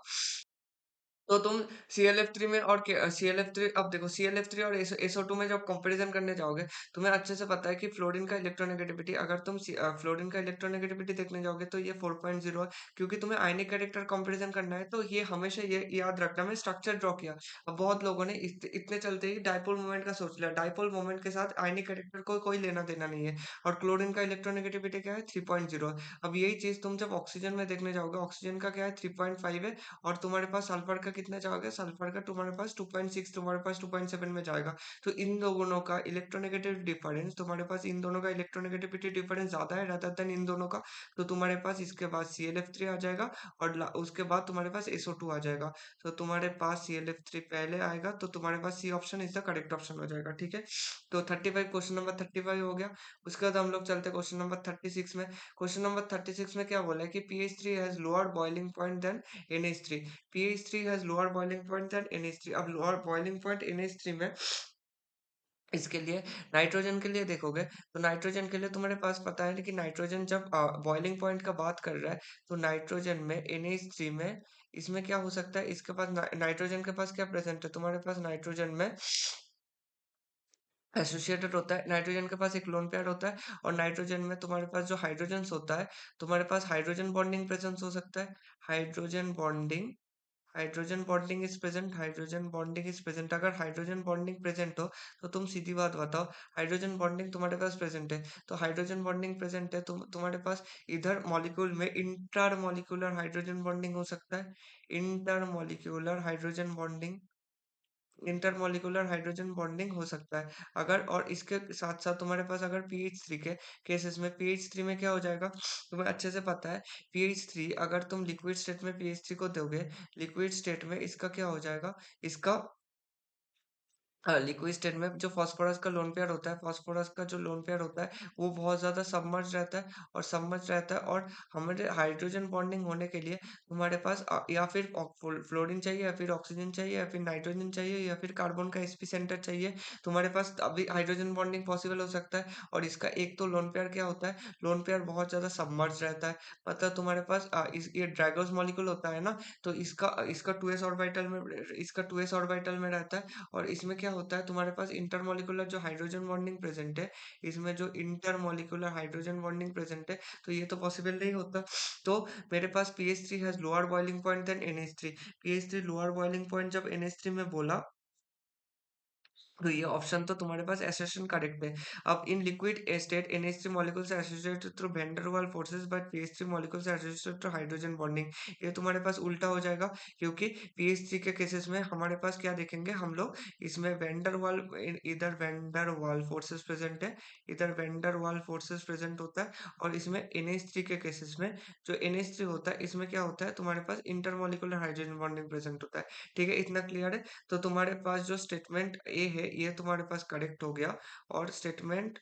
तो तुम ClF3 में और ClF3, अब देखो ClF3 और SO2 में जब कंपैरिजन करने जाओगे, तुम्हें अच्छे से पता है कि फ्लोरीन का इलेक्ट्रोनेगेटिविटी, अगर तुम फ्लोरीन का इलेक्ट्रोनेगेटिविटी देखने जाओगे तो ये 4.0 है। क्योंकि तुम्हें आयनिक कैरेक्टर कंपैरिजन करना है, तो ये हमेशा ये याद रखना, मैं स्ट्रक्चर ड्रॉ किया। अब बहुत लोगों ने इतने चलते ही डायपोल मोमेंट का सोच लिया, डायपोल मोमेंट के साथ आयनिक कैरेक्टर को कोई लेना देना नहीं है। और क्लोरीन का इलेक्ट्रोनेगेटिविटी क्या है? 3.0 है। अब यही चीज तुम जब ऑक्सीजन में देखने जाओगे, ऑक्सीजन का क्या है? 3.5 है। और तुम्हारे पास सल्फर का कितना जाओगे? सल्फर का तुम्हारे पास 2.6, तुम्हारे पास 2.7 में जाएगा। तो इन दोनों का इलेक्ट्रोनेगेटिव डिफरेंस, तुम्हारे पास इन दोनों का इलेक्ट्रोनेगेटिविटी डिफरेंस ज्यादा है rather than इन दोनों का। तो तुम्हारे पास इसके बाद ClF3 आ जाएगा, और उसके बाद तुम्हारे पास SO2 आ जाएगा। तो तुम्हारे पास ClF3 पहले आएगा, तो तुम्हारे पास C option is the correct option हो जाएगा। ठीक है। तो 35, क्वेश्चन नंबर 35 हो गया। उसके बाद हम लोग चलते क्वेश्चन नंबर 36 में। क्वेश्चन नंबर 36 में क्या बोला है कि pH3 has lower boiling point than NH3। pH3 has lower boiling point than NH3। अब lower boiling point NH3 में, इसके लिए नाइट्रोजन के लिए देखोगे, तो नाइट्रोजन के लिए तुम्हारे पास पता है कि नाइट्रोजन जब बॉइलिंग पॉइंट का बात कर रहा है, तो नाइट्रोजन में NH3 में इसमें क्या हो सकता है? इसके पास नाइट्रोजन के पास क्या प्रेजेंट है? तुम्हारे पास नाइट्रोजन में एसोसिएटेड होता है, नाइट्रोजन के पास एक लोन पेयर होता है। और नाइट्रोजन में तुम्हारे पास जो हाइड्रोजन होता है, तुम्हारे पास हाइड्रोजन बॉन्डिंग प्रेजेंस हो सकता है, hydrogen bonding, hydrogen bonding is present, hydrogen bonding is present. अगर हाइड्रोजन बॉन्डिंग प्रेजेंट हो, तो तुम सीधी बात बताओ, हाइड्रोजन बॉन्डिंग तुम्हारे पास प्रेजेंट है, तो हाइड्रोजन बॉन्डिंग प्रेजेंट है, तुम्हारे पास इधर मॉलिक्यूल में इंटर मॉलिक्यूलर हाइड्रोजन बॉन्डिंग हो सकता है, inter molecular hydrogen bonding, intermolecular hydrogen bonding हो सकता है। अगर, और इसके साथ साथ तुम्हारे पास अगर pH3 के केसेस में, pH3 में क्या हो जाएगा? तुम्हें अच्छे से पता है, pH3 अगर तुम लिक्विड स्टेट में pH3 को दोगे, लिक्विड स्टेट में इसका क्या हो जाएगा? इसका हाँ, लिक्विड स्टेट में जो फास्फोरस का लोन पेयर होता है, फास्फोरस का जो लोन पेयर होता है, वो बहुत ज़्यादा सबमर्ज रहता है और सबमर्ज रहता है, और हमारे हाइड्रोजन बॉन्डिंग होने के लिए तुम्हारे पास या फिर फ्लोरीन चाहिए, या फिर ऑक्सीजन चाहिए, या फिर नाइट्रोजन चाहिए, या फिर कार्बन का sp सेंटर चाहिए। तुम्हारे पास अभी हाइड्रोजन बॉन्डिंग पॉसिबल हो सकता है। और इसका एक तो लोन पेयर क्या होता है, लोन पेयर बहुत ज़्यादा सबमर्ज रहता है। मतलब तुम्हारे पास ये ड्रैगोस मॉलिक्यूल होता है ना, तो इसका इसका 2s ऑर्बिटल में, इसका 2s ऑर्बिटल में रहता है। और इसमें क्या होता है, तुम्हारे पास इंटरमॉलिक्यूलर जो हाइड्रोजन बॉन्डिंग प्रेजेंट है, इसमें जो इंटरमॉलिक्यूलर हाइड्रोजन बॉन्डिंग प्रेजेंट है, तो ये तो पॉसिबल नहीं होता। तो मेरे पास P H three has lower boiling point than NH3। P H three lower boiling point जब NH3 में बोला, तो ये ऑप्शन तो तुम्हारे पास एसोसिएशन करेक्ट है। अब in liquid state NH3 molecule से एसोसिएटेड थ्रू वैन डर वाल फोर्सेस, बट पीएच3 मॉलिक्यूल से एसोसिएटेड थ्रू हाइड्रोजन बॉन्डिंग। ये तुम्हारे पास उल्टा हो जाएगा, क्योंकि पीएच3 के केसेस में हमारे पास क्या देखेंगे हम लोग, इसमें वैन डर वाल, इधर वैन डर वाल फोर्सेस प्रेजेंट है, इधर वैन डर वाल फोर्सेस प्रेजेंट होता है। और इसमें NH3 के केसेस में जो NH3 होता है, इसमें क्या होता है, तुम्हारे पास इंटरमॉलिक्यूलर हाइड्रोजन बॉन्डिंग प्रेजेंट होता है। ठीक है, इतना क्लियर है। तो तुम्हारे पास जो स्टेटमेंट ए है, ये तुम्हारे पास करेक्ट हो गया, और स्टेटमेंट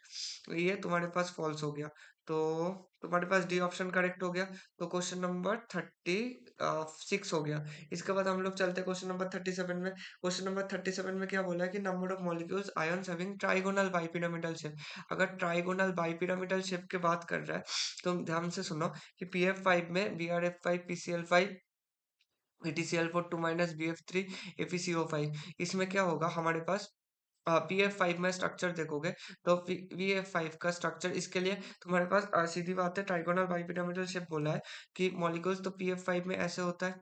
ये तुम्हारे पास फॉल्स हो गया। तो तुम्हारे पास डी ऑप्शन करेक्ट हो गया। तो क्वेश्चन नंबर 36 हो गया। इसके बाद हम लोग चलते हैं क्वेश्चन नंबर 37 में। क्वेश्चन नंबर 37 में क्या बोला है कि number of molecules ions having trigonal bipyramidal shape. अगर ट्राइगोनल बाइपिरामिडल शेप की बात कर रहा है, तो ध्यान से सुनो कि PF5 में BrF5 PCl5 PtCl4 2 minus BF3 FeCO5, इसमें क्या होगा हमारे पास, PF5 में स्ट्रक्चर देखोगे, तो VF5 का स्ट्रक्चर, इसके लिए तुम्हारे पास सीधी बात है, ट्राइगोनल बाइपिरामिडल शेप बोला है कि मॉलिक्यूल्स, तो PF5 में ऐसे होता है,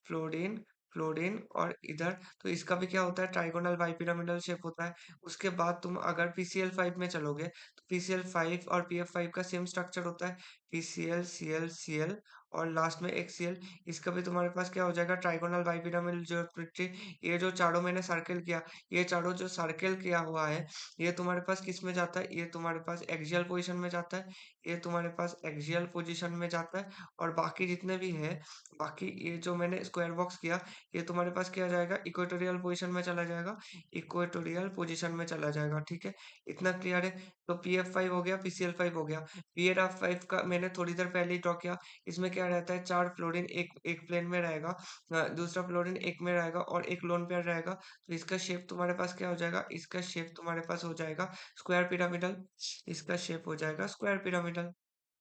फ्लोरीन, फ्लोरीन, और इधर तो इसका भी क्या होता है, ट्राइगोनल बाइपिरामिडल शेप होता है। उसके बाद तुम अगर PCl5 में चलोगे, तो PCl5 और PF5 का सेम स्ट्रक्चर होता है, PCl Cl Cl, और लास्ट में एक Cl। इसका भी तुम्हारे पास क्या हो जाएगा, ट्राइगोनल बाइपिरामिडल ज्योमेट्री। ये जो चारों मैंने सर्किल किया, ये चारों जो सर्किल किया हुआ है, ये तुम्हारे पास किस में जाता है, ये तुम्हारे पास एक्सियल पोजीशन में जाता है, ये तुम्हारे पास एक्सियल पोजीशन में जाता है। और बाकी जितने भी है, बाकी ये जो मैंने स्क्वायर बॉक्स किया, ये तुम्हारे पास क्या जाएगा, इक्वेटोरियल पोजीशन में चला जाएगा, इक्वेटोरियल पोजीशन में चला जाएगा। ठीक है, इतना क्लियर है। तो PF5 हो गया, PCl5 हो गया। PF5 का मैंने थोड़ी देर पहले ही ड्रॉ किया। इसमें क्या रहता है, 4 फ्लोरीन एक एक प्लेन में रहेगा, दूसरा फ्लोरीन एक में रहेगा, और एक लोन पेयर रहेगा। तो इसका शेप तुम्हारे पास क्या हो जाएगा, इसका शेप तुम्हारे पास हो जाएगा स्क्वायर पिरामिडल। इसका शेप हो जाएगा स्क्वायर पिरामिडल,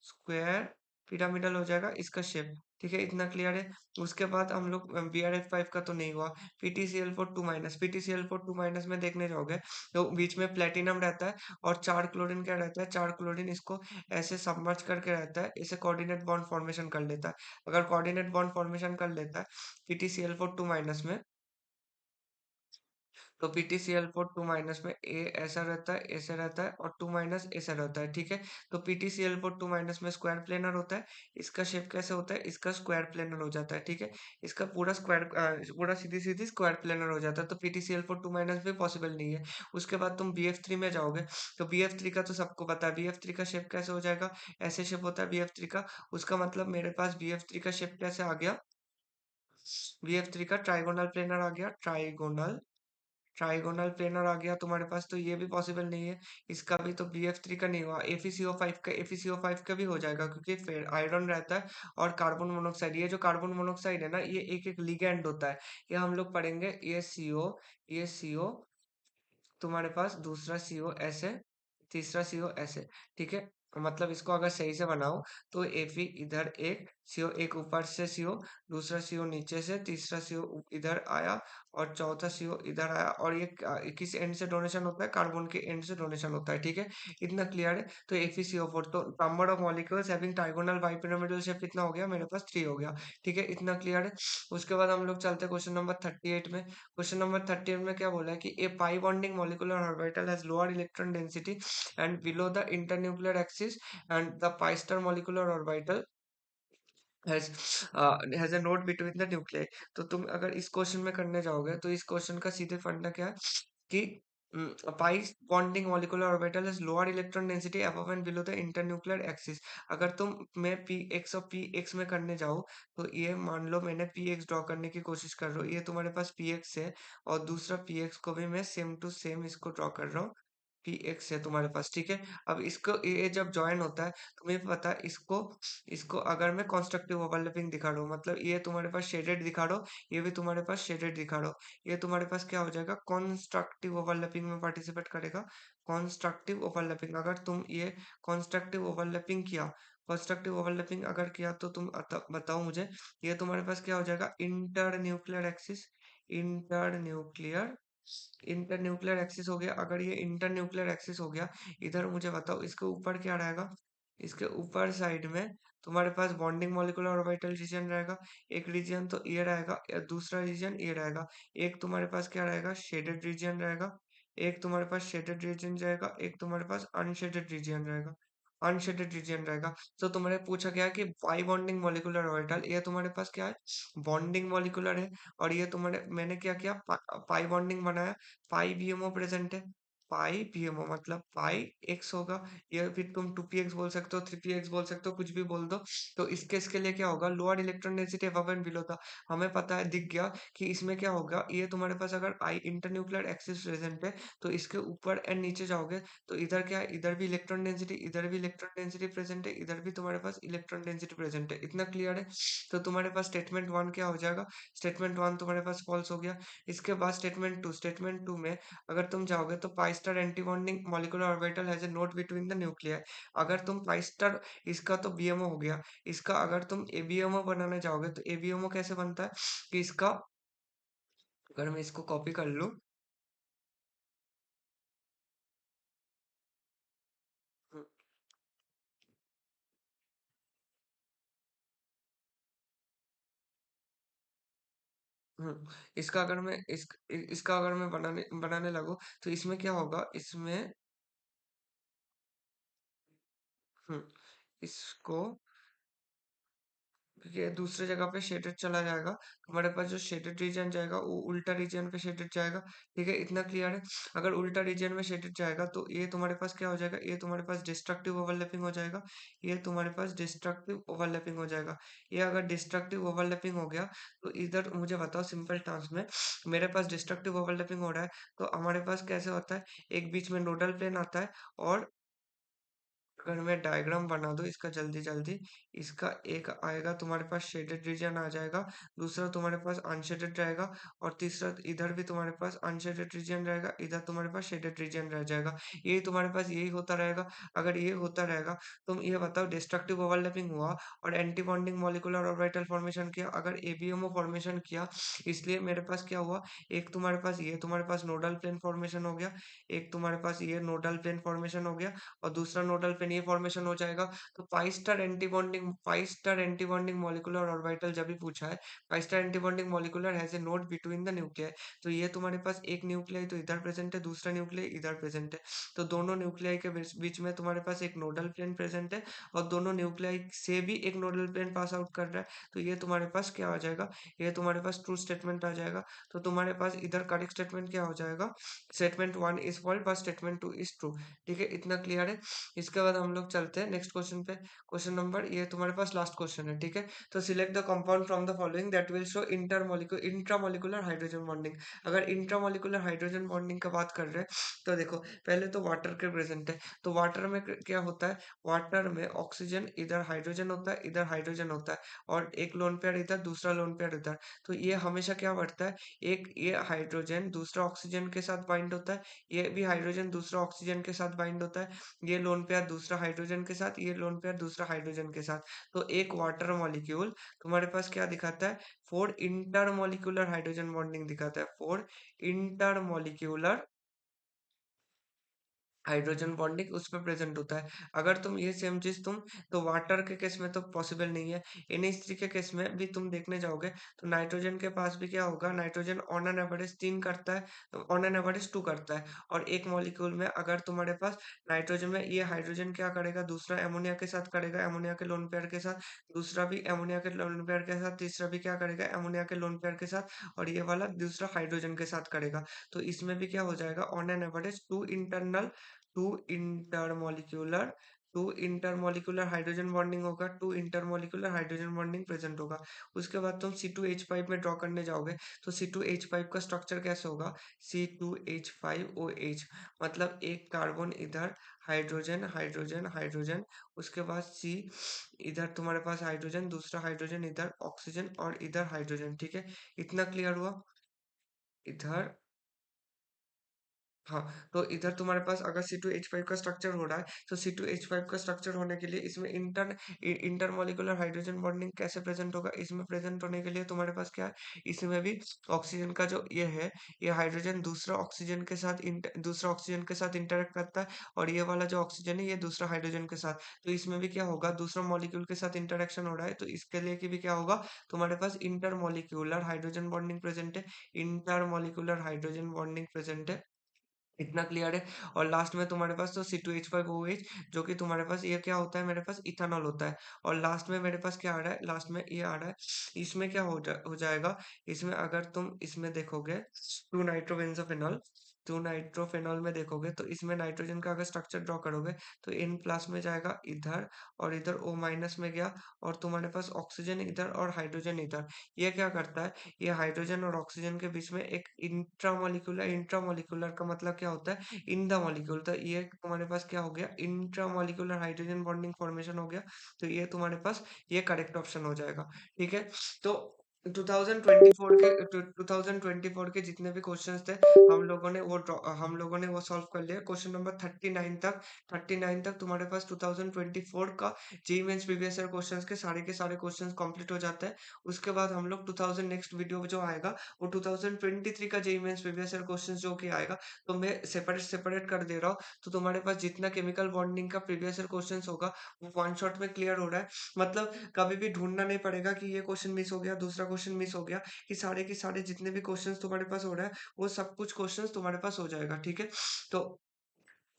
स्क्वायर पिरामिडल हो जाएगा इसका शेप। ठीक है, इतना क्लियर है। उसके बाद हम लोग BrF5 का तो नहीं हुआ, PtCl4 2 - PtCl4 2 - में देखने जाओगे, तो बीच में प्लेटिनम रहता है, और 4 क्लोरीन क्या रहता है, 4 क्लोरीन इसको ऐसे सबमर्ज करके रहता है, इसे कोऑर्डिनेट बॉन्ड फॉर्मेशन कर लेता है। अगर कोऑर्डिनेट बॉन्ड फॉर्मेशन कर लेता है PtCl4 2 में, तो PtCl4 2 में ए ऐसा रहता है, ऐसे रहता है, और 2 ऐसा रहता है। ठीक है, तो PtCl4 2 में स्क्वायर प्लेनर होता है। इसका शेप कैसे होता है, इसका स्क्वायर प्लेनर हो जाता है। ठीक है, इसका पूरा स्क्वायर, पूरा सीधी सीधी स्क्वायर प्लेनर हो जाता है। तो PtCl4 2 भी पॉसिबल नहीं है। उसके बाद तुम BF3 में जाओगे, तो BF3 का तो सबको पता है, BF3 का शेप कैसे हो जाएगा, ऐसे शेप होता है BF3 का। उसका मतलब मेरे पास BF3 का शेप कैसे आ गया, BF3 का ट्राइगोनल प्लेनर आ गया, ट्राइगोनल, ट्राइगोनल प्लेनर आ गया तुम्हारे पास। तो ये भी पॉसिबल नहीं है, इसका भी तो BF3 का नहीं हुआ। FeCO5 का भी हो जाएगा, क्योंकि फिर आयरन रहता है और कार्बन मोनोक्साइड, ये जो कार्बन मोनोक्साइड है ना, ये एक एक लिगेंड होता है। ये हम लोग पढ़ेंगे, ये CO तुम्हारे पास, दूसरा CO ऐसे, तीसरा CO ऐसे। ठीक है, मतलब इसको अगर सही से बनाओ, तो Fe इधर एक CO, एक ऊपर से CO, दूसरा CO नीचे से, तीसरा CO इधर आया, और चौथा CO इधर आया, और ये किस एंड से डोनेशन होता है, कार्बन के एंड से डोनेशन होता है। ठीक है, इतना क्लियर है। तो FeCO4, तो number of molecules having trigonal bipyramidal shape कितना हो गया, मेरे पास 3 हो गया। ठीक है, इतना क्लियर है। उसके बाद हम लोग चलते हैं क्वेश्चन नंबर 38 में। क्वेश्चन नंबर 38 में क्या बोला है कि a pi bonding molecular orbital has lower electron density and below the internuclear axis, and the pi star molecular orbital has a node between the nuclei। तो तुम अगर इस क्वेश्चन में करने जाओगे, तो इस क्वेश्चन का सीधे फंडा क्या है कि pi bonding molecular orbital has lower electron density above and below the internuclear axis। अगर तुम मैं px और px में करने जाऊँ तो ये मान लो मैंने px ड्रॉ करने की कोशिश कर रहा हूँ, ये तुम्हारे पास px है और दूसरा px को भी मैं सेम टू सेम इसको ड्रॉ कर रहा हूँ। px है तुम्हारे पास, ठीक है। अब इसको ये जब ज्वाइन होता है तुम्हें पता है इसको इसको अगर मैं कॉन्स्ट्रक्टिव ओवरलैपिंग दिखा रहा हूँ, मतलब ये तुम्हारे पास शेडेड दिखा रहा हूँ, ये भी तुम्हारे पास शेडेड दिखा रहा हूँ, ये तुम्हारे पास क्या हो जाएगा, कॉन्स्ट्रक्टिव ओवरलैपिंग में पार्टिसिपेट करेगा। कॉन्स्ट्रक्टिव ओवरलैपिंग, अगर तुम ये कॉन्स्ट्रक्टिव ओवरलैपिंग किया, कॉन्स्ट्रक्टिव ओवरलैपिंग अगर किया तो तुम बताओ मुझे, ये तुम्हारे पास क्या हो जाएगा, inter nuclear axis. Inter nuclear inter nuclear axis हो गया। अगर ये इंटर न्यूक्लियर एक्सिस हो गया, इधर मुझे बताओ इसके ऊपर क्या रहेगा। इसके ऊपर साइड में तुम्हारे पास बॉन्डिंग मॉलिक्यूलर ऑर्बिटल रीजन रहेगा। एक रीजन तो ये रहेगा या दूसरा रीजन ये रहेगा। एक तुम्हारे पास क्या रहेगा, शेडेड रीजन रहेगा। एक तुम्हारे पास शेडेड रीजन रहेगा, एक तुम्हारे पास अनशेडेड रीजन रहेगा। अनशेडेड रीजन रहेगा। तो तुम्हारे पूछा गया है कि पाई बॉन्डिंग मॉलिक्यूलर ऑर्बिटल, ये तुम्हारे पास क्या है, बॉन्डिंग मॉलिक्यूलर है। और ये तुम्हारे मैंने क्या किया, पाई बॉन्डिंग बनाया। पाई बीएमओ प्रेजेंट है। पाई बीएमओ मतलब पाई एक्स होगा, या फिर तुम 2px बोल सकते हो, 3px बोल सकते हो, कुछ भी बोल दो। तो इसके लिए क्या होगा, lower electron density above and below था। हमें पता है, दिख गया कि इसमें क्या होगा, ये तुम्हारे पास अगर आई इंटरन्यूक्लियर एक्सिस प्रेजेंट है तो इसके ऊपर एंड नीचे जाओगे तो इधर क्या है, इधर भी इलेक्ट्रॉन डेंसिटी, इधर भी इलेक्ट्रॉन डेंसिटी प्रेजेंट है, इधर भी तुम्हारे पास इलेक्ट्रॉन डेंसिटी प्रेजेंट है। इतना क्लियर है। तो तुम्हारे पास स्टेटमेंट वन क्या हो जाएगा, स्टेटमेंट वन तुम्हारे पास फॉल्स हो गया। इसके बाद स्टेटमेंट टू में अगर तुम जाओगे तो pi star anti bonding molecular orbital has a note between the nuclear. अगर तुम पाई स्टार, इसका तो बीएमओ हो गया, इसका अगर तुम एबीएमओ बनाने जाओगे तो एबीएमओ कैसे बनता है कि इसका, अगर मैं इसको कॉपी कर लूं, हम्म, इसका अगर मैं इसका अगर मैं बनाने बनाने लगूं तो इसमें क्या होगा, इसमें हम्म, इसको ये दूसरे जगह पे शेडेड चला जाएगा, हमारे पास जो शेडेड रीजन जाएगा वो उल्टा रीजन पे शेडेड जाएगा। ठीक है, इतना क्लियर है। अगर उल्टा रीजन में शेडेड जाएगा तो ये तुम्हारे पास क्या हो जाएगा, ये तुम्हारे पास डिस्ट्रक्टिव ओवरलैपिंग हो जाएगा। ये तुम्हारे पास डिस्ट्रक्टिव ओवरलैपिंग हो जाएगा। ये अगर डिस्ट्रक्टिव ओवरलैपिंग हो गया तो इधर मुझे बताओ सिंपल टर्म्स में, मेरे पास डिस्ट्रक्टिव ओवरलैपिंग हो रहा है तो हमारे पास कैसे होता है, एक बीच में नोडल प्लेन आता है। और अगर मैं डायग्राम बना दूं इसका जल्दी जल्दी, इसका एक आएगा तुम्हारे पास शेडेड रीजन आ जाएगा, दूसरा तुम्हारे पास अनशेडेड रहेगा, और तीसरा इधर भी तुम्हारे पास अनशेडेड रीजन रहेगा, इधर तुम्हारे पास शेडेड रीजन रह जाएगा। यही तुम्हारे पास यही होता रहेगा। अगर ये होता रहेगा, तुम ये बताओ डिस्ट्रक्टिव ओवरलैपिंग हुआ और anti bonding molecular orbital formation किया, अगर एबीएमओ फॉर्मेशन किया, इसलिए मेरे पास क्या हुआ, एक तुम्हारे पास ये तुम्हारे पास नोडल प्लेन फॉर्मेशन हो गया, एक तुम्हारे पास ये नोडल प्लेन फॉर्मेशन हो गया, और दूसरा नोडल पे ये फॉर्मेशन हो जाएगा। तो pi star antibonding molecular orbital जब भी पूछा है, pi star antibonding molecular has a node between the nuclear. तो ये तुम्हारे पास एक न्यूक्लियाई तो इधर प्रेजेंट है, दूसरा न्यूक्लियाई इधर प्रेजेंट है। तो दोनों न्यूक्लियाई के बीच बीच में तुम्हारे पास एक नोडल प्लेन प्रेजेंट है, और दोनों न्यूक्लियाई से भी एक नोडल प्लेन पास आउट कर रहा है। तो ये तुम्हारे पास क्या आ जाएगा, ये तुम्हारे पास ट्रू स्टेटमेंट आ जाएगा। तो तुम्हारे पास इधर करेक्ट स्टेटमेंट क्या हो जाएगा, statement one is false but statement two is true. ठीक है, इतना क्लियर है। इसके बाद हम लोग चलते हैं नेक्स्ट क्वेश्चन पे। क्वेश्चन नंबर, ये तुम्हारे पास लास्ट क्वेश्चन है, ठीक है। तो select the compound from the following that will show intramolecular hydrogen bonding. अगर इंट्रामोलिकुलर हाइड्रोजन बॉन्डिंग का बात कर रहे हैं तो देखो, पहले तो वाटर के प्रेजेंट है। तो वाटर में क्या होता है, वाटर में ऑक्सीजन, इधर हाइड्रोजन होता है, इधर हाइड्रोजन होता है, और एक लोन पेयर इधर, दूसरा लोन पेयर इधर। तो ये हमेशा क्या बढ़ता है, एक ये हाइड्रोजन दूसरा ऑक्सीजन के साथ बाइंड होता है, ये भी हाइड्रोजन दूसरा ऑक्सीजन के साथ बाइंड होता है, ये लोन पेयर दूसरा हाइड्रोजन के साथ, ये लोन पेयर दूसरा हाइड्रोजन के साथ। तो एक वाटर मॉलिक्यूल तुम्हारे पास क्या दिखाता है, फोर इंटरमोलिकुलर हाइड्रोजन बॉन्डिंग दिखाता है, फोर इंटरमोलिकुलर हाइड्रोजन बॉन्डिंग उसमें प्रेजेंट होता है। अगर तुम ये सेम चीज़ तुम तो वाटर के केस में तो पॉसिबल नहीं है। NH3 के केस में भी तुम देखने जाओगे तो नाइट्रोजन के पास भी क्या होगा, नाइट्रोजन ऑन एन एवरेज 3 करता है, ऑन एन एवरेज 2 करता है। और एक मॉलिक्यूल में अगर तुम्हारे पास नाइट्रोजन में ये हाइड्रोजन क्या करेगा, दूसरा अमोनिया के साथ करेगा, अमोनिया के लोन पेयर के साथ, दूसरा भी अमोनिया के लोन पेयर के साथ, तीसरा भी क्या करेगा, अमोनिया के लोन पेयर के साथ, और ये वाला दूसरा हाइड्रोजन के साथ करेगा। तो इसमें भी क्या हो जाएगा, on an average 2 internal, two intermolecular two intermolecular hydrogen bonding होगा, two intermolecular hydrogen bonding present होगा। उसके बाद तुम C2H5 में ड्रॉ करने जाओगे तो C2H5 का स्ट्रक्चर कैसे होगा, C2H5OH, मतलब एक कार्बन इधर, हाइड्रोजन हाइड्रोजन हाइड्रोजन, उसके बाद C, इधर तुम्हारे पास हाइड्रोजन, दूसरा हाइड्रोजन इधर, ऑक्सीजन, और इधर हाइड्रोजन। ठीक है, इतना क्लियर हुआ। इधर, हाँ, तो इधर तुम्हारे पास अगर C2H5 का स्ट्रक्चर हो रहा है तो C2H5 का स्ट्रक्चर होने के लिए इसमें इंटरमॉलिक्यूलर हाइड्रोजन बॉन्डिंग कैसे प्रेजेंट होगा, इसमें प्रेजेंट होने के लिए तुम्हारे पास क्या है, इसमें भी ऑक्सीजन का जो ये है, ये हाइड्रोजन दूसरा ऑक्सीजन के साथ इंटरेक्ट करता है, और ये वाला जो ऑक्सीजन है ये दूसरा हाइड्रोजन के साथ। तो इसमें भी क्या होगा, दूसरा मॉलिक्यूल के साथ इंटरेक्शन हो रहा है, तो इसके लिए की भी क्या होगा, तुम्हारे पास इंटरमॉलिक्यूलर हाइड्रोजन बॉन्डिंग प्रेजेंट है, इंटरमॉलिक्यूलर हाइड्रोजन बॉन्डिंग प्रेजेंट है। इतना क्लियर है। और लास्ट में तुम्हारे पास तो C2H5OH, जो कि तुम्हारे पास ये क्या होता है, मेरे पास इथेनॉल होता है। और लास्ट में मेरे पास क्या आ रहा है, लास्ट में ये आ रहा है, इसमें क्या हो जाएगा, इसमें अगर तुम इसमें देखोगे, टू नाइट्रोबेंजोफेनॉल, टू नाइट्रोफेनॉल में देखोगे तो इसमें नाइट्रोजन का अगर स्ट्रक्चर ड्रॉ करोगे तो N प्लस में जाएगा इधर, और इधर O माइनस में गया, और तुम्हारे पास ऑक्सीजन इधर और हाइड्रोजन इधर। ये क्या करता है, ये हाइड्रोजन और ऑक्सीजन के बीच में एक इंट्रामोलिकुलर, इंट्रामोलिकुलर का मतलब क्या होता है, इन द मॉलिक्यूल, तो ये तुम्हारे पास क्या हो गया, इंट्रामोलिकुलर हाइड्रोजन बॉन्डिंग फॉर्मेशन हो गया। तो ये तुम्हारे पास ये करेक्ट ऑप्शन हो जाएगा। ठीक है, तो 2024 के जितने भी क्वेश्चंस थे हम लोगों ने वो सॉल्व कर लिया। क्वेश्चन नंबर 39 तक तुम्हारे पास 2024 का JEE mains previous year questions के सारे क्वेश्चंस कंप्लीट हो जाते हैं। उसके बाद हम लोग 2000 नेक्स्ट वीडियो जो आएगा वो 2023 का JEE mains previous year questions जो कि आएगा, तो मैं सेपरेट सेपरेट कर दे रहा हूँ। तो तुम्हारे पास जितना केमिकल बॉन्डिंग का प्रीवियस ईयर क्वेश्चंस होगा वो वन शॉट में क्लियर हो रहा है। मतलब कभी भी ढूंढना नहीं पड़ेगा कि ये क्वेश्चन मिस हो गया, दूसरा क्वेश्चन मिस हो गया, कि सारे के सारे जितने भी क्वेश्चंस तुम्हारे पास हो रहा है वो सब कुछ क्वेश्चंस तुम्हारे पास हो जाएगा। ठीक है, तो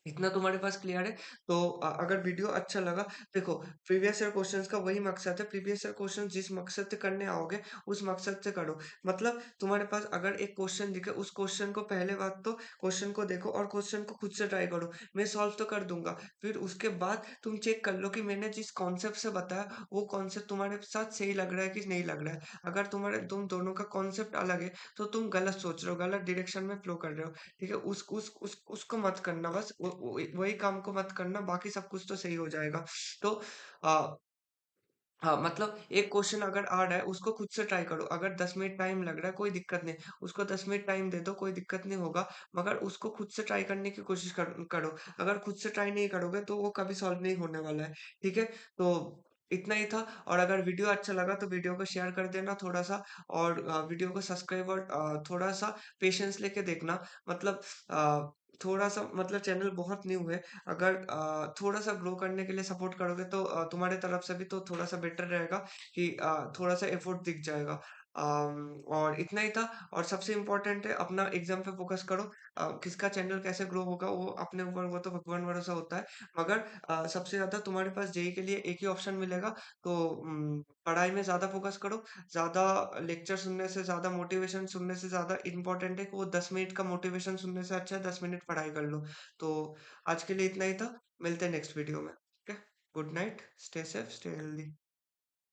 इतना तुम्हारे पास क्लियर है। तो अगर वीडियो अच्छा लगा, देखो प्रीवियस ईयर क्वेश्चंस का वही मकसद है, प्रीवियस ईयर क्वेश्चन जिस मकसद से करने आओगे उस मकसद से करो। मतलब तुम्हारे पास अगर एक क्वेश्चन दिखे, उस क्वेश्चन को पहले बात तो क्वेश्चन को देखो और क्वेश्चन को खुद से ट्राई करो। मैं सॉल्व तो कर दूंगा, फिर उसके बाद तुम चेक कर लो कि मैंने जिस कॉन्सेप्ट से बताया वो कॉन्सेप्ट तुम्हारे साथ सही लग रहा है कि नहीं लग रहा है। अगर तुम दोनों का कॉन्सेप्ट अलग है तो तुम गलत सोच रहे हो, गलत डायरेक्शन में फ्लो कर रहे हो। ठीक है, उसको मत करना, बस वही काम को मत करना, बाकी सब कुछ तो सही हो जाएगा। तो आ, हाँ, मतलब एक क्वेश्चन अगर आ रहा है उसको खुद से ट्राई करो। अगर 10 मिनट टाइम लग रहा है कोई दिक्कत नहीं, उसको 10 मिनट टाइम दे दो, कोई दिक्कत नहीं होगा, मगर उसको खुद से ट्राई करने की कोशिश करो। अगर खुद से ट्राई नहीं करोगे तो वो कभी सॉल्व नहीं होने वाला है। ठीक है, तो इतना ही था। और अगर वीडियो अच्छा लगा तो वीडियो को शेयर कर देना थोड़ा सा, और वीडियो को सब्सक्राइब, और थोड़ा सा पेशेंस लेके देखना। मतलब अ, थोड़ा सा, मतलब चैनल बहुत न्यू है। अगर थोड़ा सा ग्रो करने के लिए सपोर्ट करोगे तो तुम्हारे तरफ से भी तो थोड़ा सा बेटर रहेगा, कि थोड़ा सा एफर्ट दिख जाएगा। और इतना ही था। और सबसे इम्पोर्टेंट है, अपना एग्जाम पे फोकस करो। किसका चैनल कैसे ग्रो होगा वो अपने ऊपर, वो तो भगवान भरोसा होता है। मगर सबसे ज्यादा तुम्हारे पास जेई के लिए एक ही ऑप्शन मिलेगा। तो पढ़ाई में ज्यादा फोकस करो। ज्यादा लेक्चर सुनने से, ज्यादा मोटिवेशन सुनने से ज्यादा इम्पोर्टेंट है कि वो 10 मिनट का मोटिवेशन सुनने से अच्छा है 10 मिनट पढ़ाई कर लो। तो आज के लिए इतना ही था। मिलते हैं नेक्स्ट वीडियो में। Okay, good night, stay safe, stay healthy.